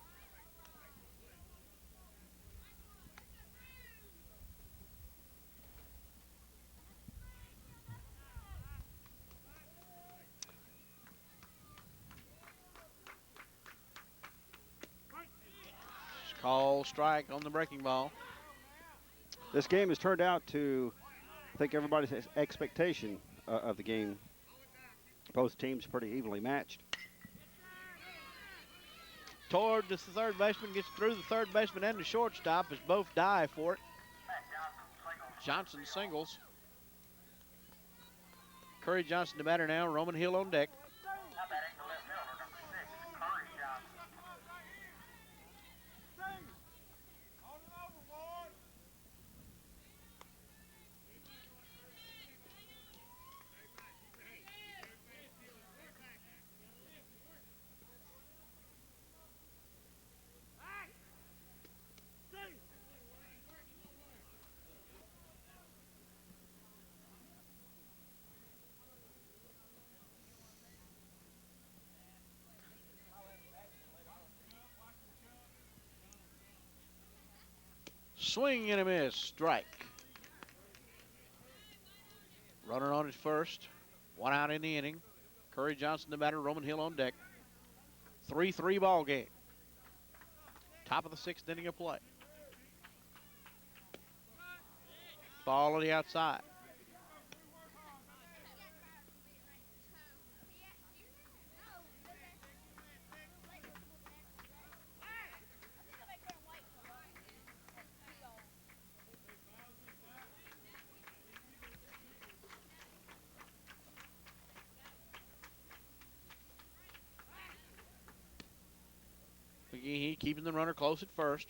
Call strike on the breaking ball. This game has turned out to, I think, everybody's expectation of the game. Both teams pretty evenly matched. Toward the third baseman, gets through the third baseman and the shortstop as both dive for it. Matt Johnson singles. Johnson singles. Curry Johnson the batter now. Roman Hill on deck. Now batting the left fielder number 6, Curry Johnson. Swing and a miss. Strike. Runner on his first. 1 out in the inning. Curry Johnson the batter. Roman Hill on deck. 3-3 ball game. Top of the 6th inning of play. Ball on the outside. McGehee keeping the runner close at first.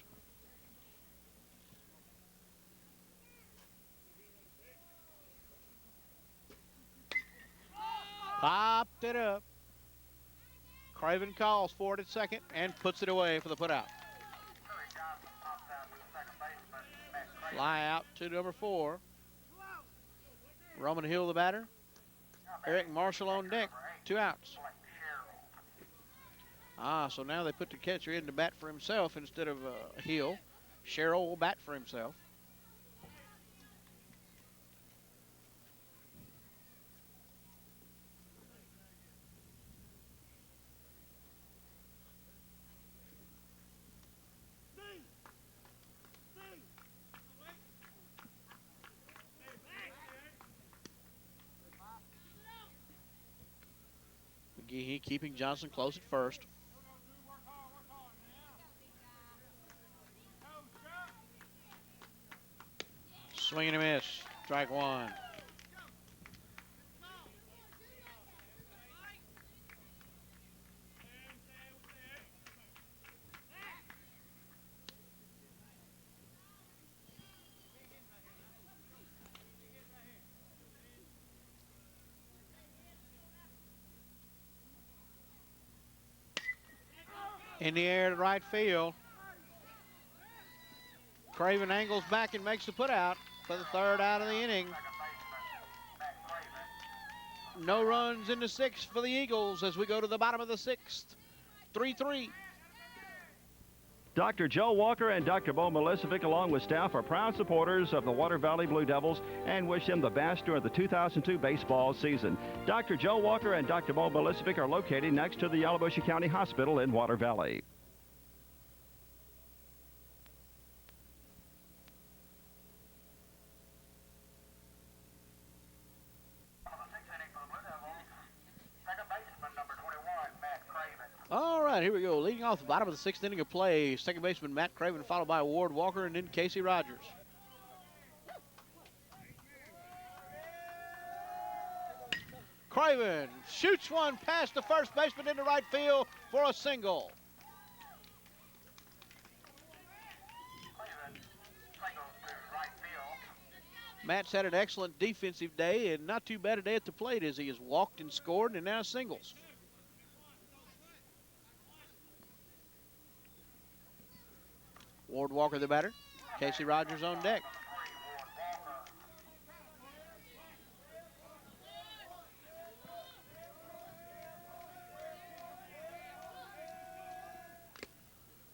Popped it up. Craven calls for it at second and puts it away for the putout. Curry Johnson pops out to the second baseman, Matt Craven. Fly out to number 4. Roman Hill the batter. Now batting Eric Marshall on deck. number 8, 2 outs. Blake Sherrill. So now they put the catcher in to bat for himself instead of Hill. Sherrill will bat for himself. McGehee keeping Johnson close at first. Swing and a miss. Strike 1. In the air to right field. Craven angles back and makes the put out for the third out of the inning. No runs in the sixth for the Eagles as we go to the bottom of the sixth. 3-3. Dr. Joe Walker and Dr. Bo Milicevic, along with staff, are proud supporters of the Water Valley Blue Devils and wish them the best during the 2002 baseball season. Dr. Joe Walker and Dr. Bo Milicevic are located next to the Yalobusha County Hospital in Water Valley. All right, here we go. Leading off the bottom of the sixth inning of play, second baseman Matt Craven, followed by Ward Walker, and then Casey Rogers. Craven shoots one past the first baseman into right field for a single. Matt's had an excellent defensive day and not too bad a day at the plate as he has walked and scored and now singles. Ward Walker the batter. Casey Rogers on deck.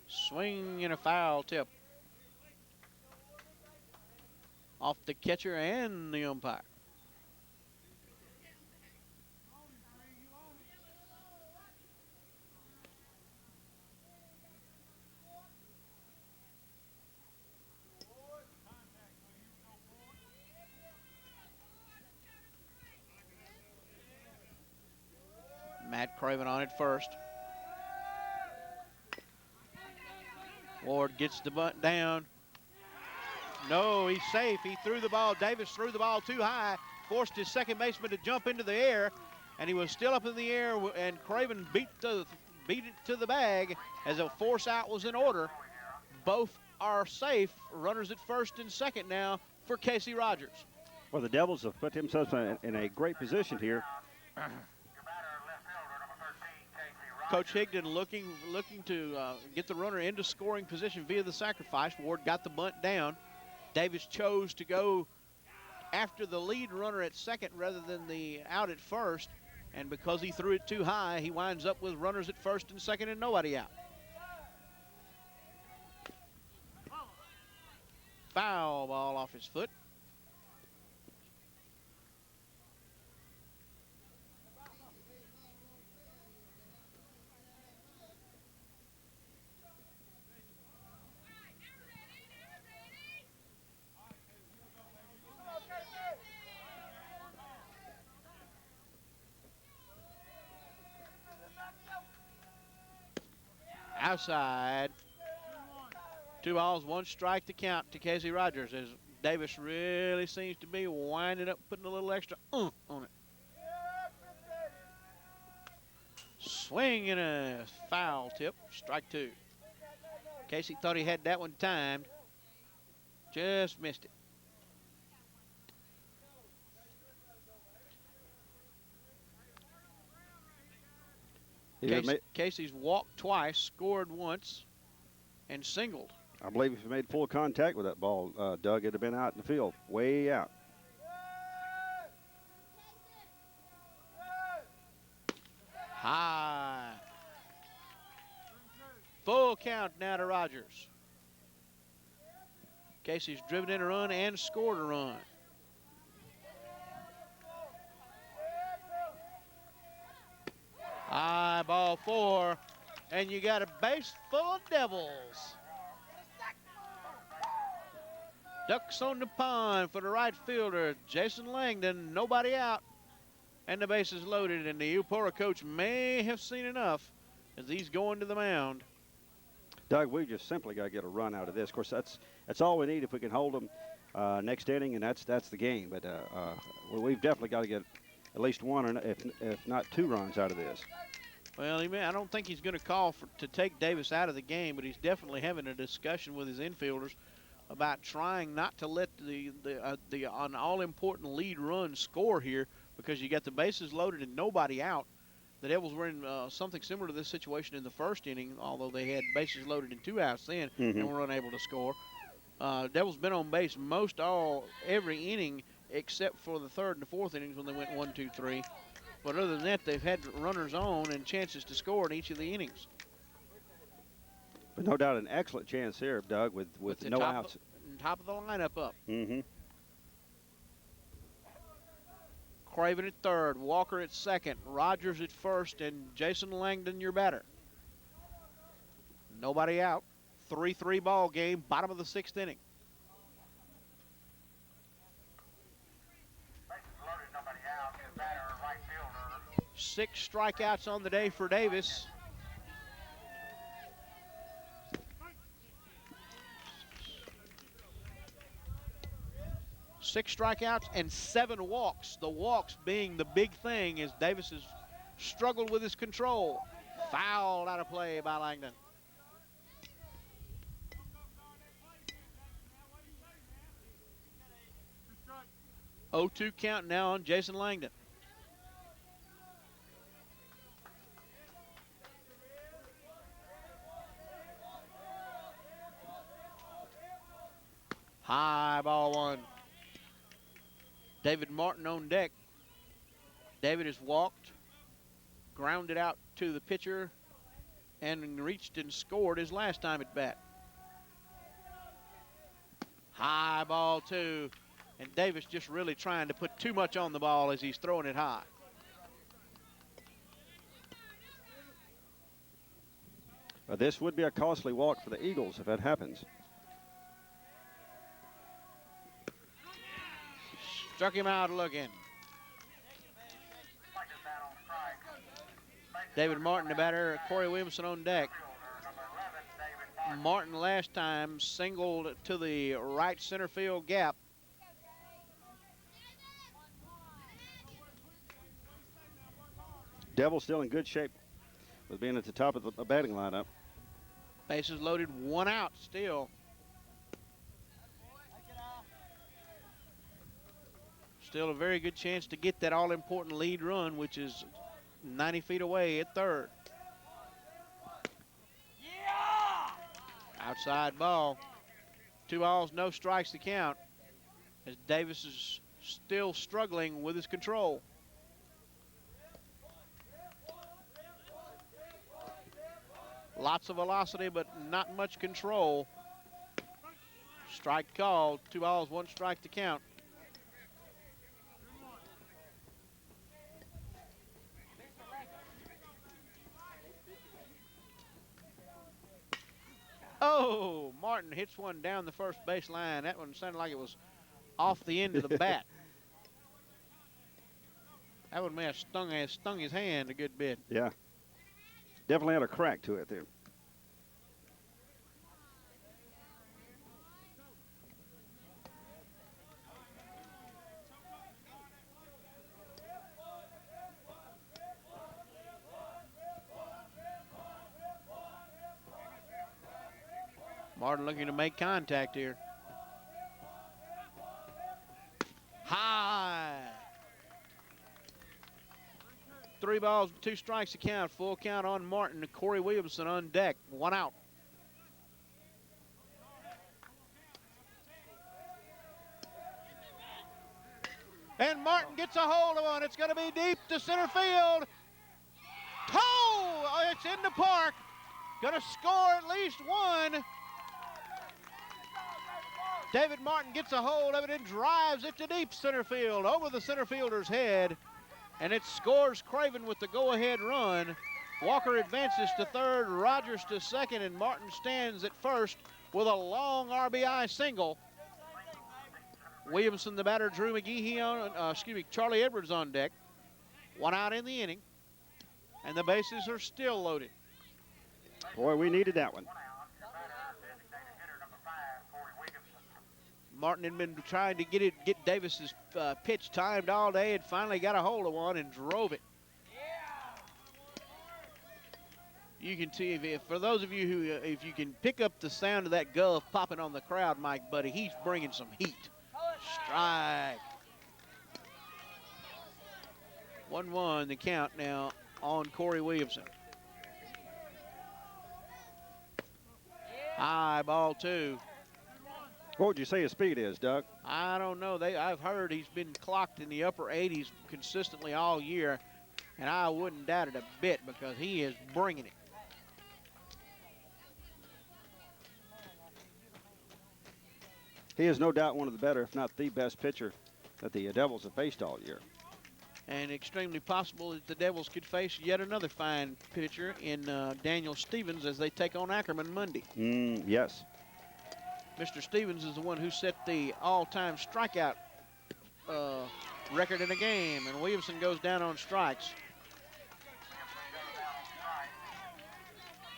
Swing and a foul tip. Off the catcher and the umpire. Matt Craven on it first. Ward gets the bunt down. No, he's safe. He threw the ball. Davis threw the ball too high, forced his second baseman to jump into the air, and he was still up in the air, and Craven beat it to the bag as a force out was in order. Both are safe. Runners at first and second now for Casey Rogers. Well, the Devils have put themselves in a great position here. Coach Higdon looking to get the runner into scoring position via the sacrifice. Ward got the bunt down. Davis chose to go after the lead runner at second rather than the out at first. And because he threw it too high, he winds up with runners at first and second and nobody out. Foul ball off his foot. Outside. 2 balls, 1 strike to count to Casey Rogers as Davis really seems to be winding up, putting a little extra on it. Swing and a foul tip, strike 2. Casey thought he had that one timed, just missed it. Casey's walked twice, scored once, and singled. I believe if he made full contact with that ball, Doug, it'd have been out in the field, way out. High. Full count now to Rogers. Casey's driven in a run and scored a run. High ball 4, and you got a base full of Devils. Ducks on the pond for the right fielder, Jason Langdon, nobody out, and the base is loaded, and the Eupora coach may have seen enough as he's going to the mound. Doug, we just simply got to get a run out of this. Of course, that's all we need if we can hold them next inning, and that's the game. But we've definitely got to get at least 1, or if not 2 runs out of this. Well, I don't think he's going to call to take Davis out of the game, but he's definitely having a discussion with his infielders about trying not to let an all-important lead run score here because you got the bases loaded and nobody out. The Devils were in something similar to this situation in the first inning, although they had bases loaded and 2 outs then and were unable to score. Devils been on base every inning except for the third and the fourth innings when they went 1, 2, 3. But other than that, they've had runners on and chances to score in each of the innings. But no doubt an excellent chance here, Doug, with no outs. Top of the lineup up. Mm-hmm. Craven at third, Walker at second, Rogers at first, and Jason Langdon your batter. Nobody out. 3-3 ball game, bottom of the 6th inning. Bases loaded, nobody out. His batter, right fielder. 6 strikeouts on the day for Davis. Six strikeouts and 7 walks. The walks being the big thing as Davis has struggled with his control. Fouled out of play by Langdon. 0-2 count now on Jason Langdon. High ball one. David Martin on deck. David has walked, grounded out to the pitcher, and reached and scored his last time at bat. High ball two. And Davis just really trying to put too much on the ball as he's throwing it high. This would be a costly walk for the Eagles if that happens. Struck him out looking. David Martin, the batter. Corey Williamson on deck. Martin last time singled to the right center field gap. Devils still in good shape with being at the top of the batting lineup. Bases loaded, 1 out still. Still a very good chance to get that all-important lead run, which is 90 feet away at third. Outside ball. 2 balls, no strikes to count as Davis is still struggling with his control. Lots of velocity, but not much control. Strike called. 2 balls, 1 strike to count. Oh, Martin hits one down the first base line. That one sounded like it was off the end of the bat. That one may have stung his hand a good bit. Yeah. Definitely had a crack to it there. Martin looking to make contact here. High. 3 balls, 2 strikes to count. Full count on Martin. Corey Williamson on deck. 1 out. And Martin gets a hold of one. It's going to be deep to center field. Oh, it's in the park. Going to score at least 1. David Martin gets a hold of it and drives it to deep center field over the center fielder's head. And it scores Craven with the go-ahead run. Walker advances to third, Rogers to second, and Martin stands at first with a long RBI single. Williamson, the batter, Drew McGehee on, Charlie Edwards on deck. 1 out in the inning, and the bases are still loaded. Boy, we needed that one. Martin had been trying to get Davis's pitch timed all day and finally got a hold of one and drove it. You can see, if for those of you who, if you can pick up the sound of that glove popping on the crowd, Mike, buddy, he's bringing some heat. Strike. 1-1 the count now on Corey Williamson. High ball 2. What would you say his speed is, Doug? I don't know. I've heard he's been clocked in the upper 80s consistently all year, and I wouldn't doubt it a bit because he is bringing it. He is no doubt one of the better, if not the best pitcher that the Devils have faced all year. And extremely possible that the Devils could face yet another fine pitcher in Daniel Stevens as they take on Ackerman Monday. Yes. Mr. Stevens is the one who set the all-time strikeout record in a game, and Williamson goes down on strikes.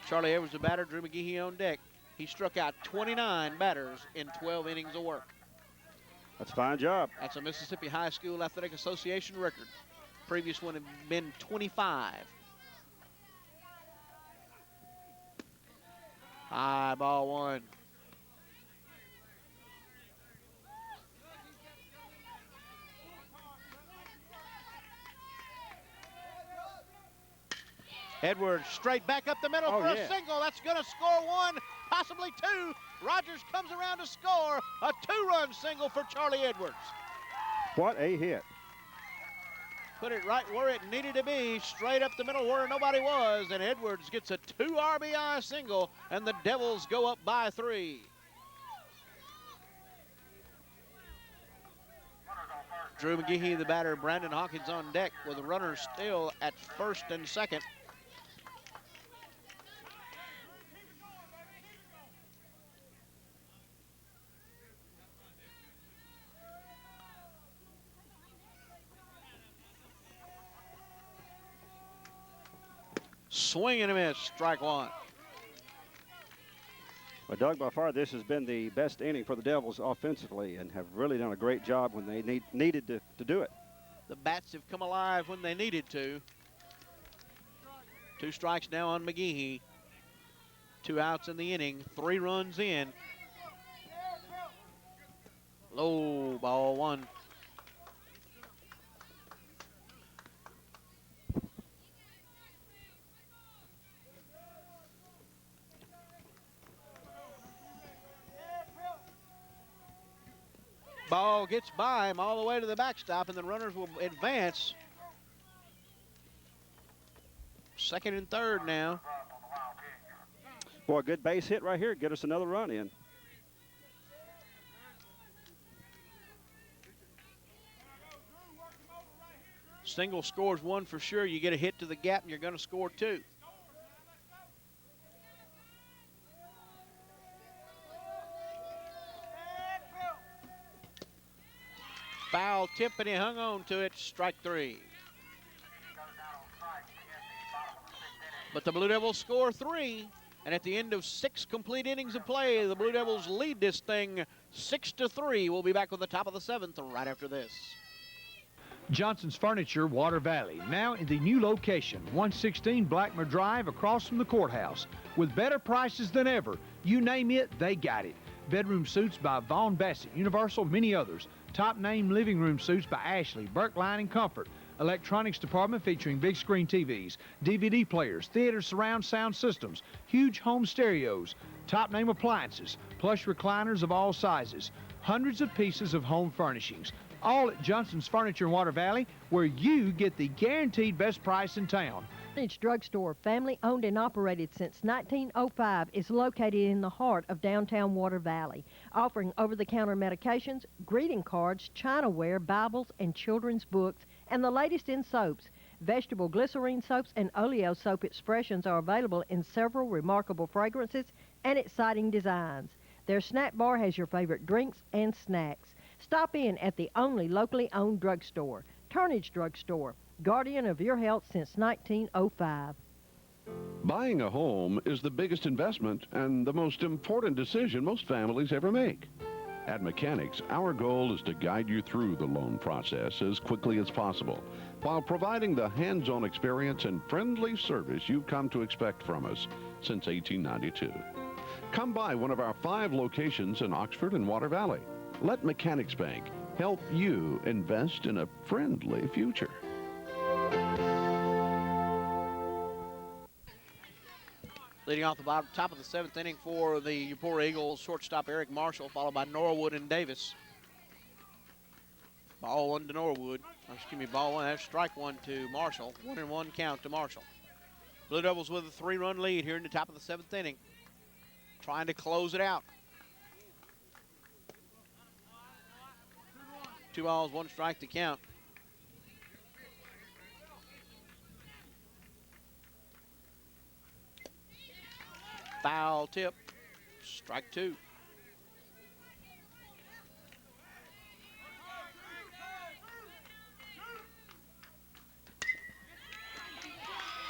Charlie Edwards, the batter, Drew McGehee on deck. He struck out 29 batters in 12 innings of work. That's a fine job. That's a Mississippi High School Athletic Association record. Previous one had been 25. High ball 1. Edwards straight back up the middle for a single. That's going to score 1, possibly 2. Rogers comes around to score a 2-run single for Charlie Edwards. What a hit. Put it right where it needed to be, straight up the middle where nobody was, and Edwards gets a 2 RBI single, and the Devils go up by 3. Drew McGehee, the batter, Brandon Hawkins on deck with the runners still at first and second. Swing and a miss, strike 1. Well, Doug, by far, this has been the best inning for the Devils offensively and have really done a great job when they needed to do it. The bats have come alive when they needed to. 2 strikes now on McGehee. 2 outs in the inning, 3 runs in. Low ball 1. Ball gets by him all the way to the backstop, and the runners will advance. Second and third now. Boy, a good base hit right here. Get us another run in. Single scores 1 for sure. You get a hit to the gap, and you're going to score 2. Foul tip, and he hung on to it. Strike 3. But the Blue Devils score 3, and at the end of 6 complete innings of play, the Blue Devils lead this thing 6-3. We'll be back with the top of the 7th right after this. Johnson's Furniture, Water Valley, now in the new location, 116 Blackmer Drive across from the courthouse. With better prices than ever. You name it, they got it. Bedroom suits by Vaughn Bassett, Universal, many others. Top name living room suits by Ashley, Berkline, and Comfort. Electronics department featuring big screen TVs, DVD players, theater surround sound systems, huge home stereos, top name appliances, plush recliners of all sizes, hundreds of pieces of home furnishings. All at Johnson's Furniture in Water Valley, where you get the guaranteed best price in town. Carnage Drugstore, family owned and operated since 1905, is located in the heart of downtown Water Valley, offering over-the-counter medications, greeting cards, chinaware, Bibles, and children's books, and the latest in soaps. Vegetable glycerine soaps and oleo soap expressions are available in several remarkable fragrances and exciting designs. Their snack bar has your favorite drinks and snacks. Stop in at the only locally owned drugstore, Carnage Drugstore, guardian of your health since 1905. Buying a home is the biggest investment and the most important decision most families ever make. At Mechanics, our goal is to guide you through the loan process as quickly as possible, while providing the hands-on experience and friendly service you've come to expect from us since 1892. Come by one of our 5 locations in Oxford and Water Valley. Let Mechanics Bank help you invest in a friendly future. Leading off the bottom, top of the 7th inning for the Eupora Eagles, shortstop Eric Marshall, followed by Norwood and Davis. Ball 1 to Norwood. Ball 1. That's strike 1 to Marshall. 1-1 count to Marshall. Blue Devils with a 3-run lead here in the top of the 7th inning. Trying to close it out. 2 balls, 1 strike to count. Foul tip. Strike 2.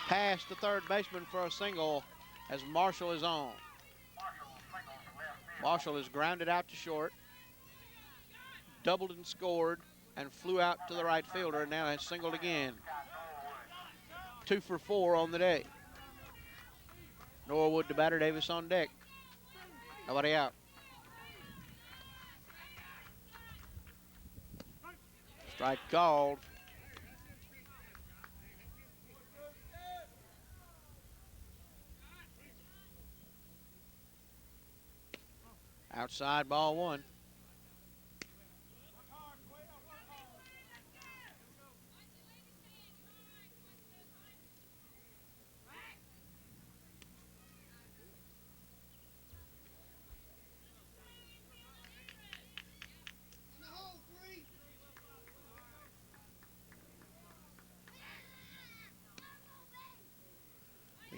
Past the third baseman for a single as Marshall is on. Marshall is grounded out to short, doubled and scored, and flew out to the right fielder, and now has singled again. 2 for 4 on the day. Norwood to batter, Davis on deck. Nobody out. Strike called. Outside, ball 1.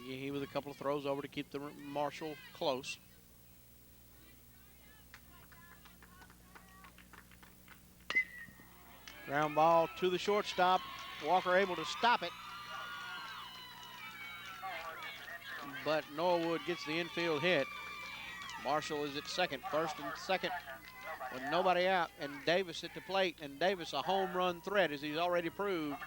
He with a couple of throws over to keep the Marshall close. Ground ball to the shortstop. Walker able to stop it. But Norwood gets the infield hit. Marshall is at second, first and second with nobody out. And Davis at the plate. And Davis a home run threat as he's already proved.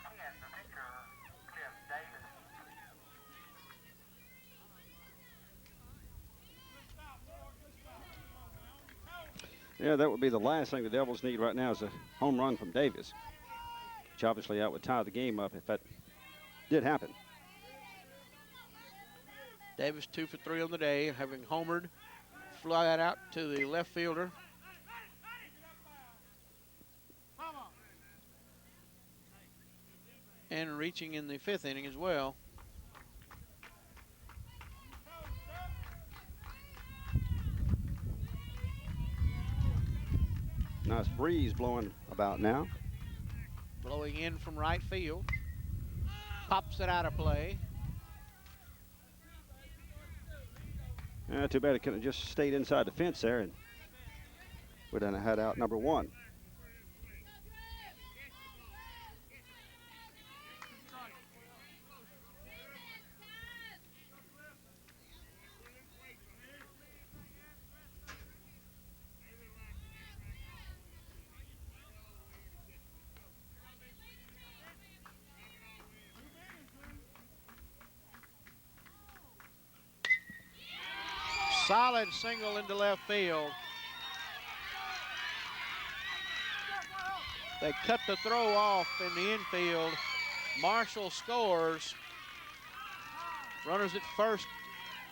Yeah, that would be the last thing the Devils need right now is a home run from Davis, which obviously that would tie the game up if that did happen. Davis 2 for 3 on the day, having homered. Fly that out to the left fielder. And reaching in the 5th inning as well. Nice breeze blowing about now. Blowing in from right field. Pops it out of play. Too bad it could have just stayed inside the fence there and would have had out number 1. Solid single into left field. They cut the throw off in the infield. Marshall scores. Runners at first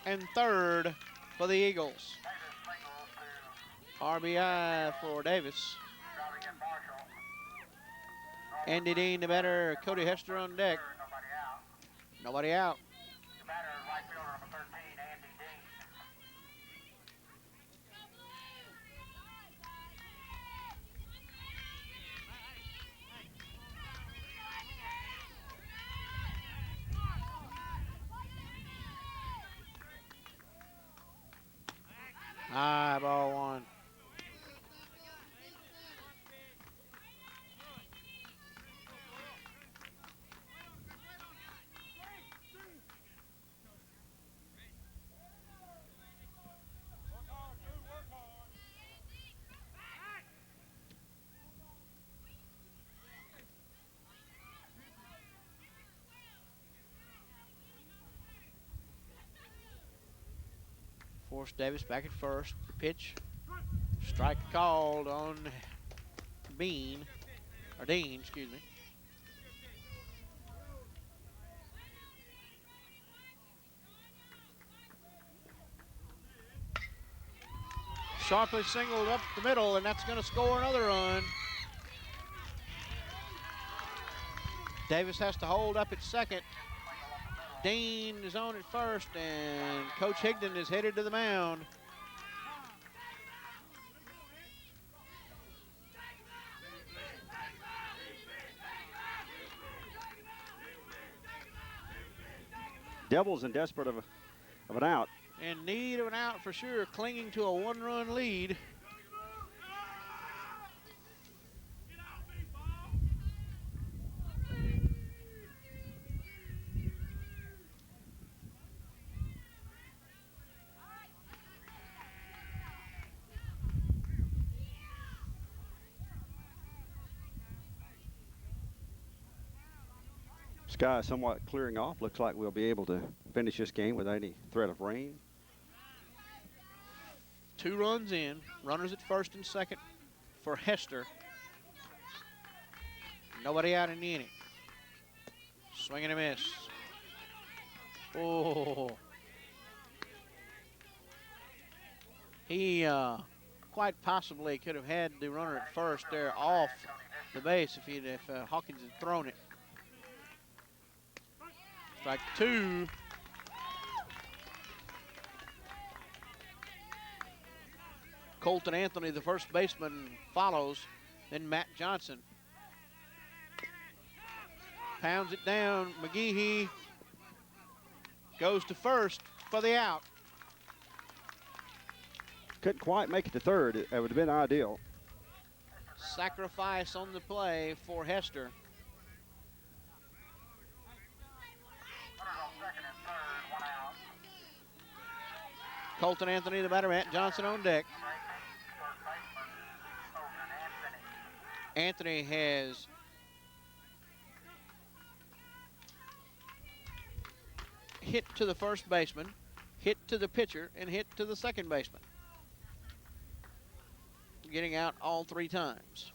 and third for the Eagles. RBI for Davis. Andy Dean, the batter. Cody Hester on deck. Nobody out. High, ball 1. Force Davis back at first. The pitch. Strike called on Dean, excuse me. Sharply singled up the middle, and that's going to score another run. Davis has to hold up at second. Dean is on at first, and Coach Higdon is headed to the mound. Devils in desperate of an out. In need of an out for sure, clinging to a one-run lead. Sky is somewhat clearing off. Looks like we'll be able to finish this game without any threat of rain. 2 runs in, runners at first and second for Hester. Nobody out in the inning. Swing and a miss. Oh. He quite possibly could have had the runner at first there off the base if Hawkins had thrown it. Strike 2. Colton Anthony, the first baseman, follows. Then Matt Johnson pounds it down. McGehee goes to first for the out. Couldn't quite make it to third. It would have been ideal. Sacrifice on the play for Hester. Colton Anthony, the batter, Matt Johnson on deck. Anthony has hit to the first baseman, hit to the pitcher, and hit to the second baseman. Getting out all 3 times.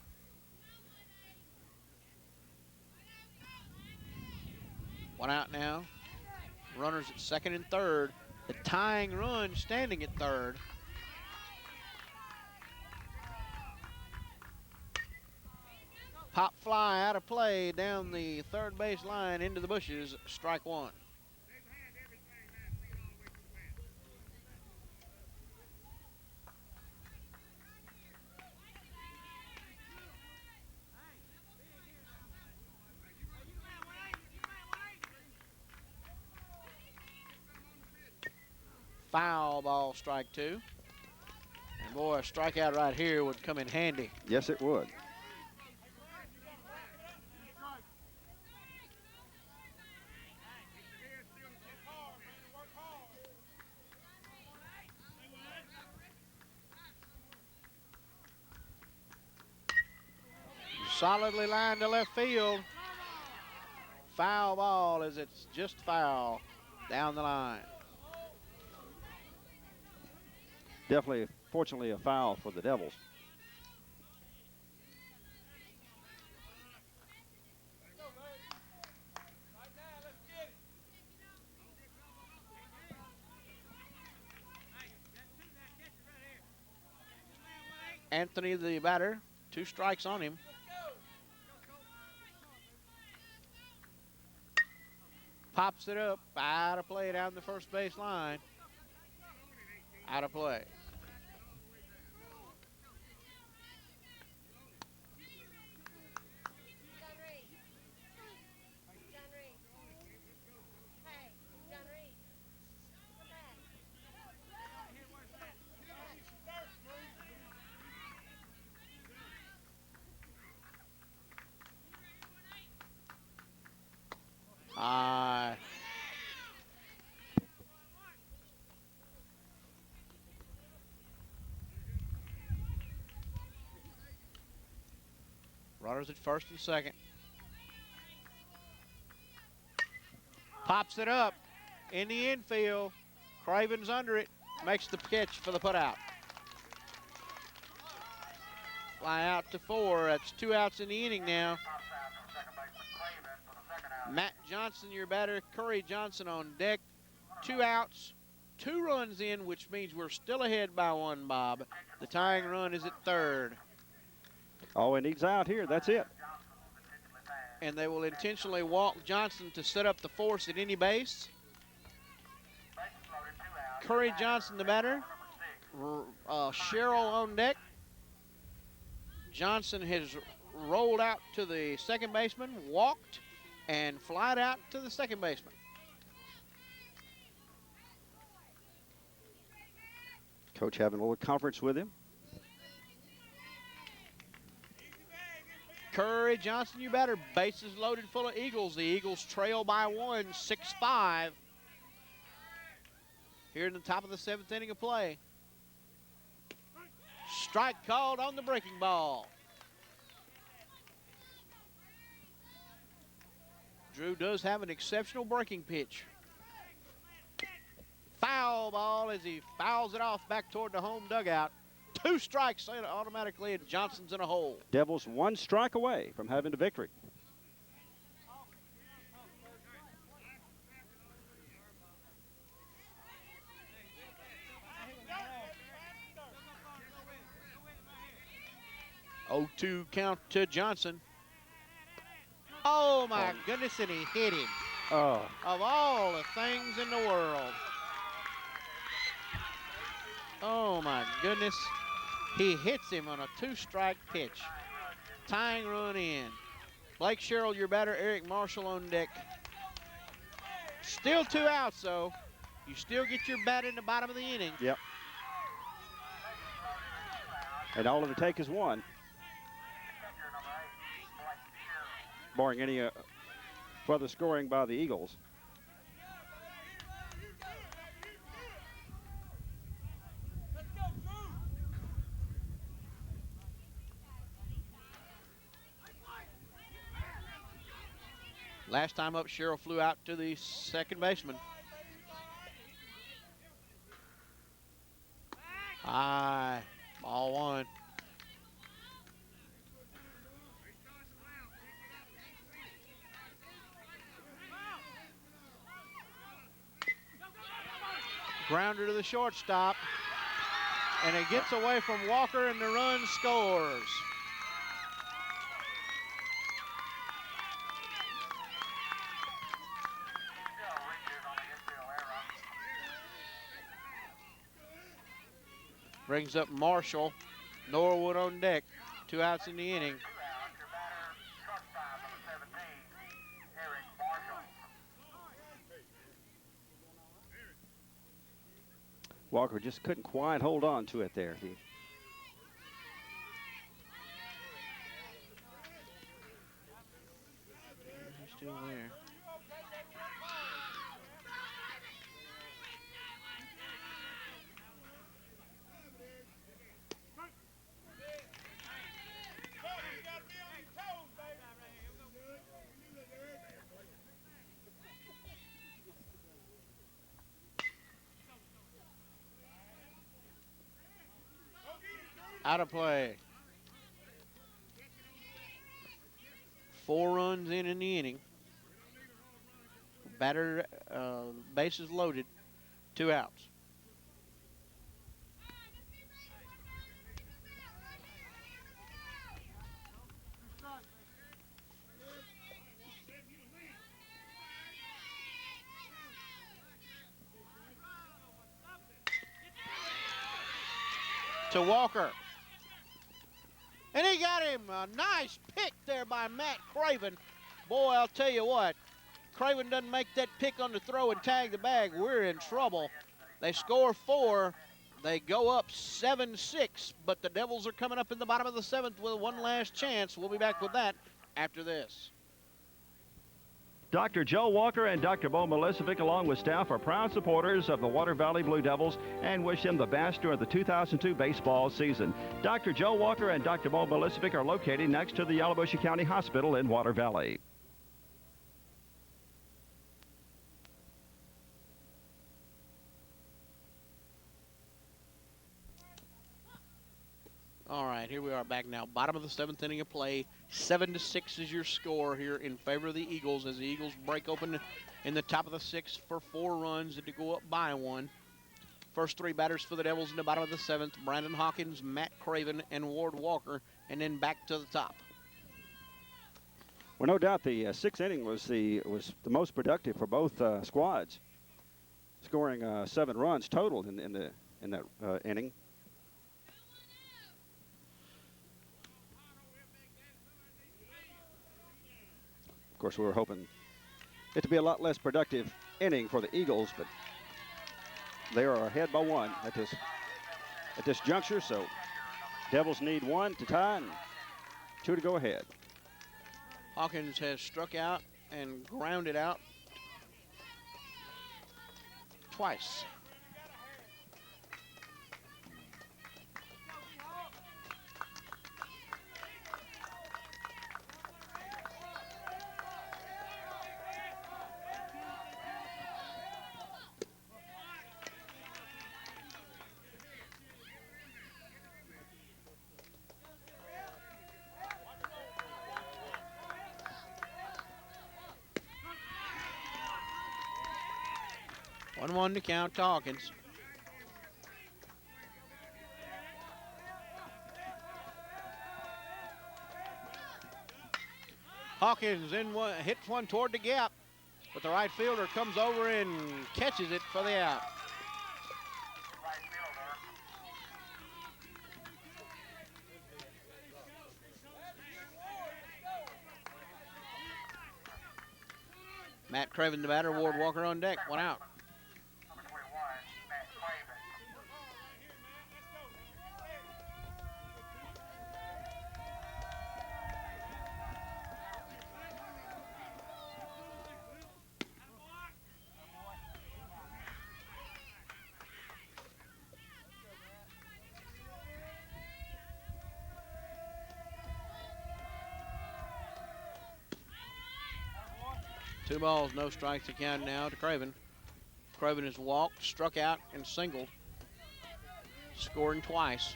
One out now. Runners at second and third. The tying run standing at third. Pop fly out of play down the third base line into the bushes. Strike 1. Foul ball, strike 2. And boy, a strikeout right here would come in handy. Yes, it would. Solidly lined to left field. Foul ball as it's just foul down the line. Definitely, fortunately, a foul for the Devils. Anthony, the batter, 2 strikes on him. Pops it up, out of play down the first base line. Out of play. Runners at first and second. Pops it up in the infield. Craven's under it. Makes the catch for the putout. Fly out to 4. That's 2 outs in the inning now. Matt Johnson, your batter. Curry Johnson on deck. 2 outs, 2 runs in, which means we're still ahead by 1, Bob. The tying run is at third. Oh, and he's out here. That's it. And they will intentionally walk Johnson to set up the force at any base. Curry Johnson, the batter. Sherrill on deck. Johnson has rolled out to the second baseman, walked, and flied out to the second baseman. Coach having a little conference with him. Curry Johnson, you batter. Bases loaded full of Eagles. The Eagles trail by 1, 6-5. Here in the top of the 7th inning of play. Strike called on the breaking ball. Drew does have an exceptional breaking pitch. Foul ball as he fouls it off back toward the home dugout. 2 strikes automatically, and Johnson's in a hole. Devils 1 strike away from having the victory. Oh, 2 count to Johnson. Oh, my goodness, and he hit him. Oh. Of all the things in the world. Oh, my goodness. He hits him on a 2-strike pitch. Tying run in. Blake Sherrill, your batter. Eric Marshall on deck. Still 2 outs, though. You still get your bat in the bottom of the inning. Yep. And all it'll take is 1. Barring any further scoring by the Eagles. Last time up, Sherrill flew out to the second baseman. High, ball 1. Grounder to the shortstop. And it gets away from Walker, and the run scores. Brings up Marshall. Norwood on deck. 2 outs in the inning. Walker just couldn't quite hold on to it there. He's still there. Out of play. 4 runs in the inning. Batter, bases loaded. 2 outs. To Walker. And he got him a nice pick there by Matt Craven. Boy, I'll tell you what, Craven doesn't make that pick on the throw and tag the bag, we're in trouble. They score 4. They go up 7-6, but the Devils are coming up in the bottom of the 7th with one last chance. We'll be back with that after this. Dr. Joe Walker and Dr. Bo Milicevic, along with staff, are proud supporters of the Water Valley Blue Devils and wish them the best during the 2002 baseball season. Dr. Joe Walker and Dr. Bo Milicevic are located next to the Yalobusha County Hospital in Water Valley. All right, here we are back now. Bottom of the 7th inning of play. 7-6 is your score here in favor of the Eagles as the Eagles break open in the top of the 6th for 4 runs and to go up by 1. First three batters for the Devils in the bottom of the seventh, Brandon Hawkins, Matt Craven, and Ward Walker, and then back to the top. Well, no doubt the sixth inning was the most productive for both squads, scoring 7 runs total in that inning. Of course, we were hoping it to be a lot less productive inning for the Eagles, but they are ahead by 1 at this juncture. So Devils need 1 to tie and 2 to go ahead. Hawkins has struck out and grounded out twice. One to count to Hawkins. Hawkins hits one toward the gap, but the right fielder comes over and catches it for the out. Matt Craven, the batter. Ward Walker on deck. 1 out. Number 21, Matt Craven. 2 balls, no strikes to count now to Craven. Craven has walked, struck out, and singled, scoring twice.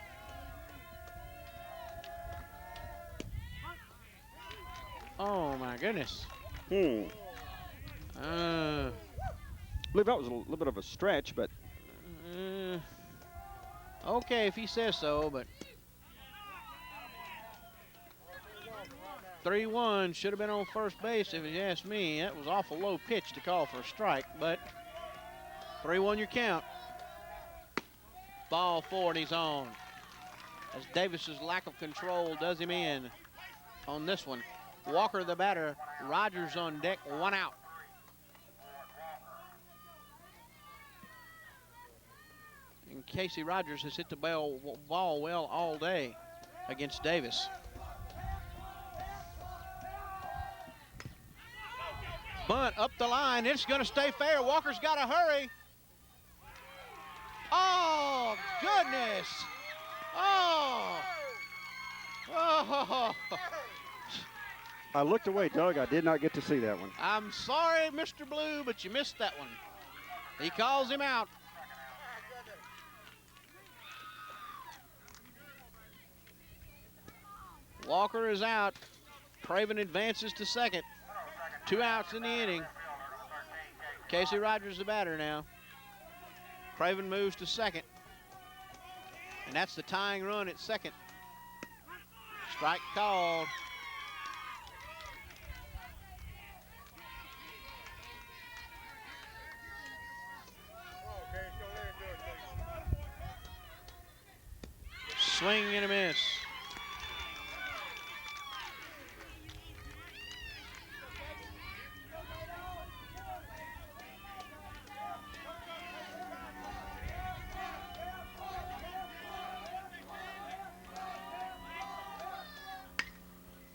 Oh my goodness. I believe that was a little bit of a stretch, but okay, if he says so, but 3-1 should have been on first base if you ask me. That was awful low pitch to call for a strike, but 3-1 your count. Ball 4 and he's on. As Davis's lack of control does him in on this one. Walker the batter, Rogers on deck, 1 out. And Casey Rogers has hit the ball well all day against Davis. Bunt up the line. It's going to stay fair. Walker's got to hurry. Oh, goodness. Oh. Oh. I looked away, Doug. I did not get to see that one. I'm sorry, Mr. Blue, but you missed that one. He calls him out. Walker is out. Craven advances to second. 2 outs in the inning. Casey Rogers the batter now. Craven moves to second. And that's the tying run at second. Strike called. Swing and a miss.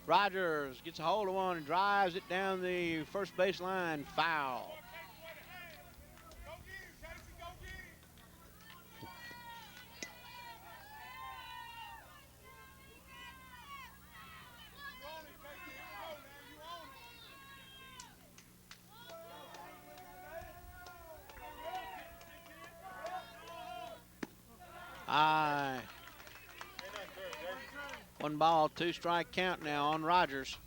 Rogers gets a hold of one and drives it down the first base line. Foul. Aye. 1 ball, 2 strike count now on Rogers.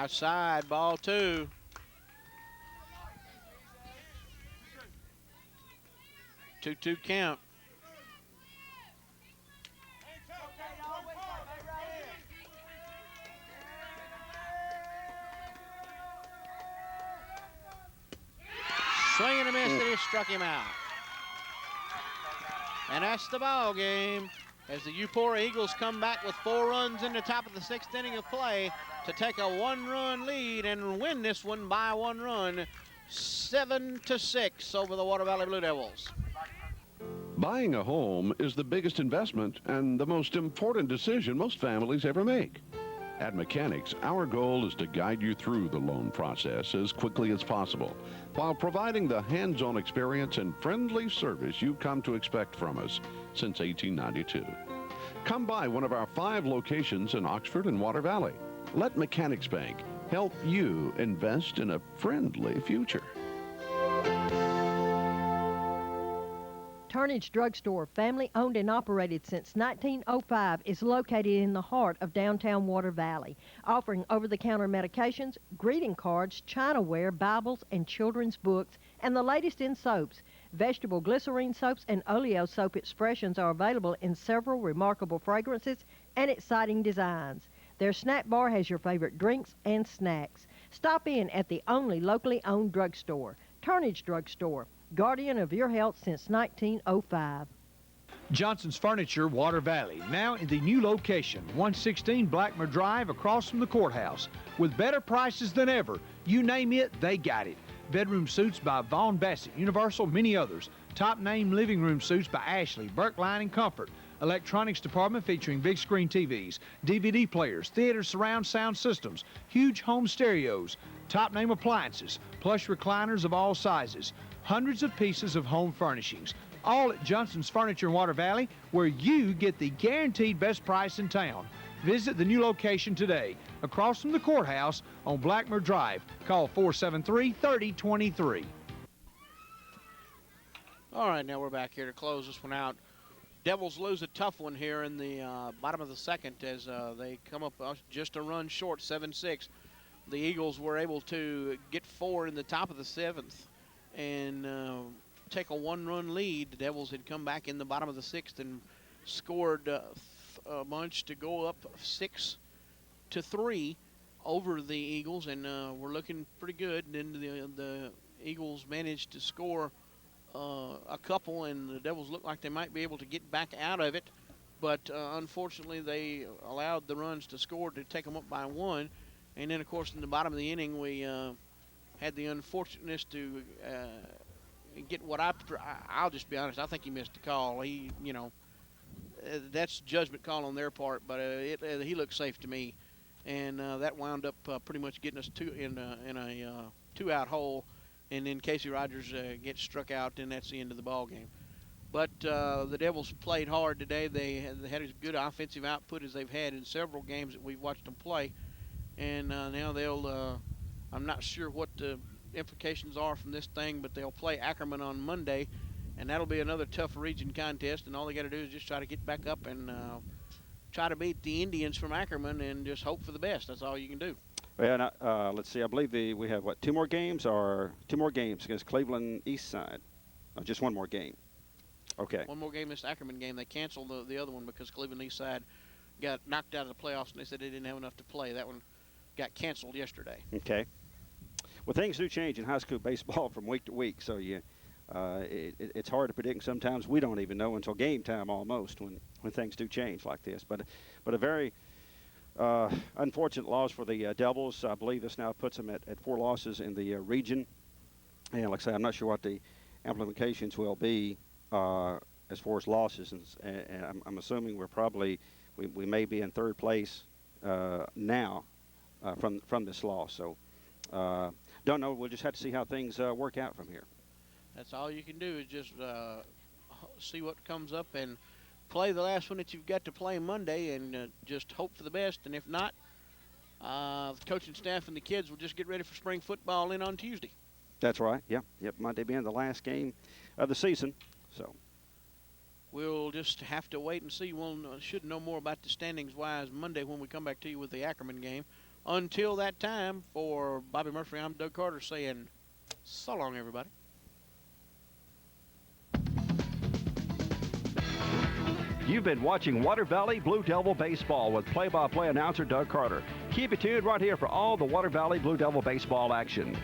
Outside, ball 2. Two count. Swing and a miss, and he struck him out. And that's the ball game as the Eupora Eagles come back with 4 runs in the top of the 6th inning of play to take a 1-run lead and win this one by 1 run, 7-6 over the Water Valley Blue Devils. Buying a home is the biggest investment and the most important decision most families ever make. At Mechanics, our goal is to guide you through the loan process as quickly as possible, while providing the hands-on experience and friendly service you've come to expect from us since 1892. Come by one of our 5 locations in Oxford and Water Valley. Let Mechanics Bank help you invest in a friendly future. Turnage Drugstore, family owned and operated since 1905, is located in the heart of downtown Water Valley, offering over-the-counter medications, greeting cards, chinaware, Bibles, and children's books, and the latest in soaps. Vegetable glycerine soaps and oleo soap expressions are available in several remarkable fragrances and exciting designs. Their snack bar has your favorite drinks and snacks. Stop in at the only locally owned drugstore, Turnage Drugstore, guardian of your health since 1905. Johnson's Furniture, Water Valley, now in the new location, 116 Blackmer Drive across from the courthouse. With better prices than ever. You name it, they got it. Bedroom suits by Vaughn Bassett, Universal, many others. Top name living room suits by Ashley, Berkline, and Comfort. Electronics department featuring big screen TVs, DVD players, theater surround sound systems, huge home stereos, top name appliances, plush recliners of all sizes. Hundreds of pieces of home furnishings, all at Johnson's Furniture in Water Valley, where you get the guaranteed best price in town. Visit the new location today, across from the courthouse on Blackmer Drive. Call 473-3023. All right, now we're back here to close this one out. Devils lose a tough one here in the bottom of the 2nd as they come up just a run short, 7-6. The Eagles were able to get 4 in the top of the 7th. And take a 1-run lead. The Devils had come back in the bottom of the 6th and scored a bunch to go up 6-3 over the Eagles, and we're looking pretty good. And then the Eagles managed to score a couple, and the Devils look like they might be able to get back out of it. But unfortunately, they allowed the runs to score to take them up by 1. And then, of course, in the bottom of the inning, we had the unfortunateness to get what I'll just be honest, I think he missed the call. He, that's judgment call on their part, but he looked safe to me. And that wound up pretty much getting us in a 2-out hole. And then Casey Rogers gets struck out, and that's the end of the ball game. But the Devils played hard today. They had as good offensive output as they've had in several games that we've watched them play. And now they'll I'm not sure what the implications are from this thing, but they'll play Ackerman on Monday, and that'll be another tough region contest, and all they got to do is just try to get back up and try to beat the Indians from Ackerman and just hope for the best. That's all you can do. Well, let's see. I believe we have, 2 more games against Cleveland East Side? Just 1 more game. Okay. 1 more game, this Ackerman game. They canceled the other one because Cleveland East Side got knocked out of the playoffs, and they said they didn't have enough to play. That one got canceled yesterday. Okay. Well, things do change in high school baseball from week to week, so it's hard to predict. Sometimes we don't even know until game time almost when things do change like this. But a very unfortunate loss for the Devils. I believe this now puts them at 4 losses in the region. And like I say, I'm not sure what the implications will be as far as losses. And I'm assuming we may be in 3rd place now from this loss. So don't know. We'll just have to see how things work out from here. That's all you can do is just see what comes up and play the last one that you've got to play Monday and just hope for the best. And if not, the coaching staff and the kids will just get ready for spring football in on Tuesday. That's right. Yep. Monday being the last game of the season. So we'll just have to wait and see. We'll should know more about the standings-wise Monday when we come back to you with the Ackerman game. Until that time, for Bobby Murphy, I'm Doug Carter saying so long, everybody. You've been watching Water Valley Blue Devil Baseball with play-by-play announcer Doug Carter. Keep it tuned right here for all the Water Valley Blue Devil baseball action.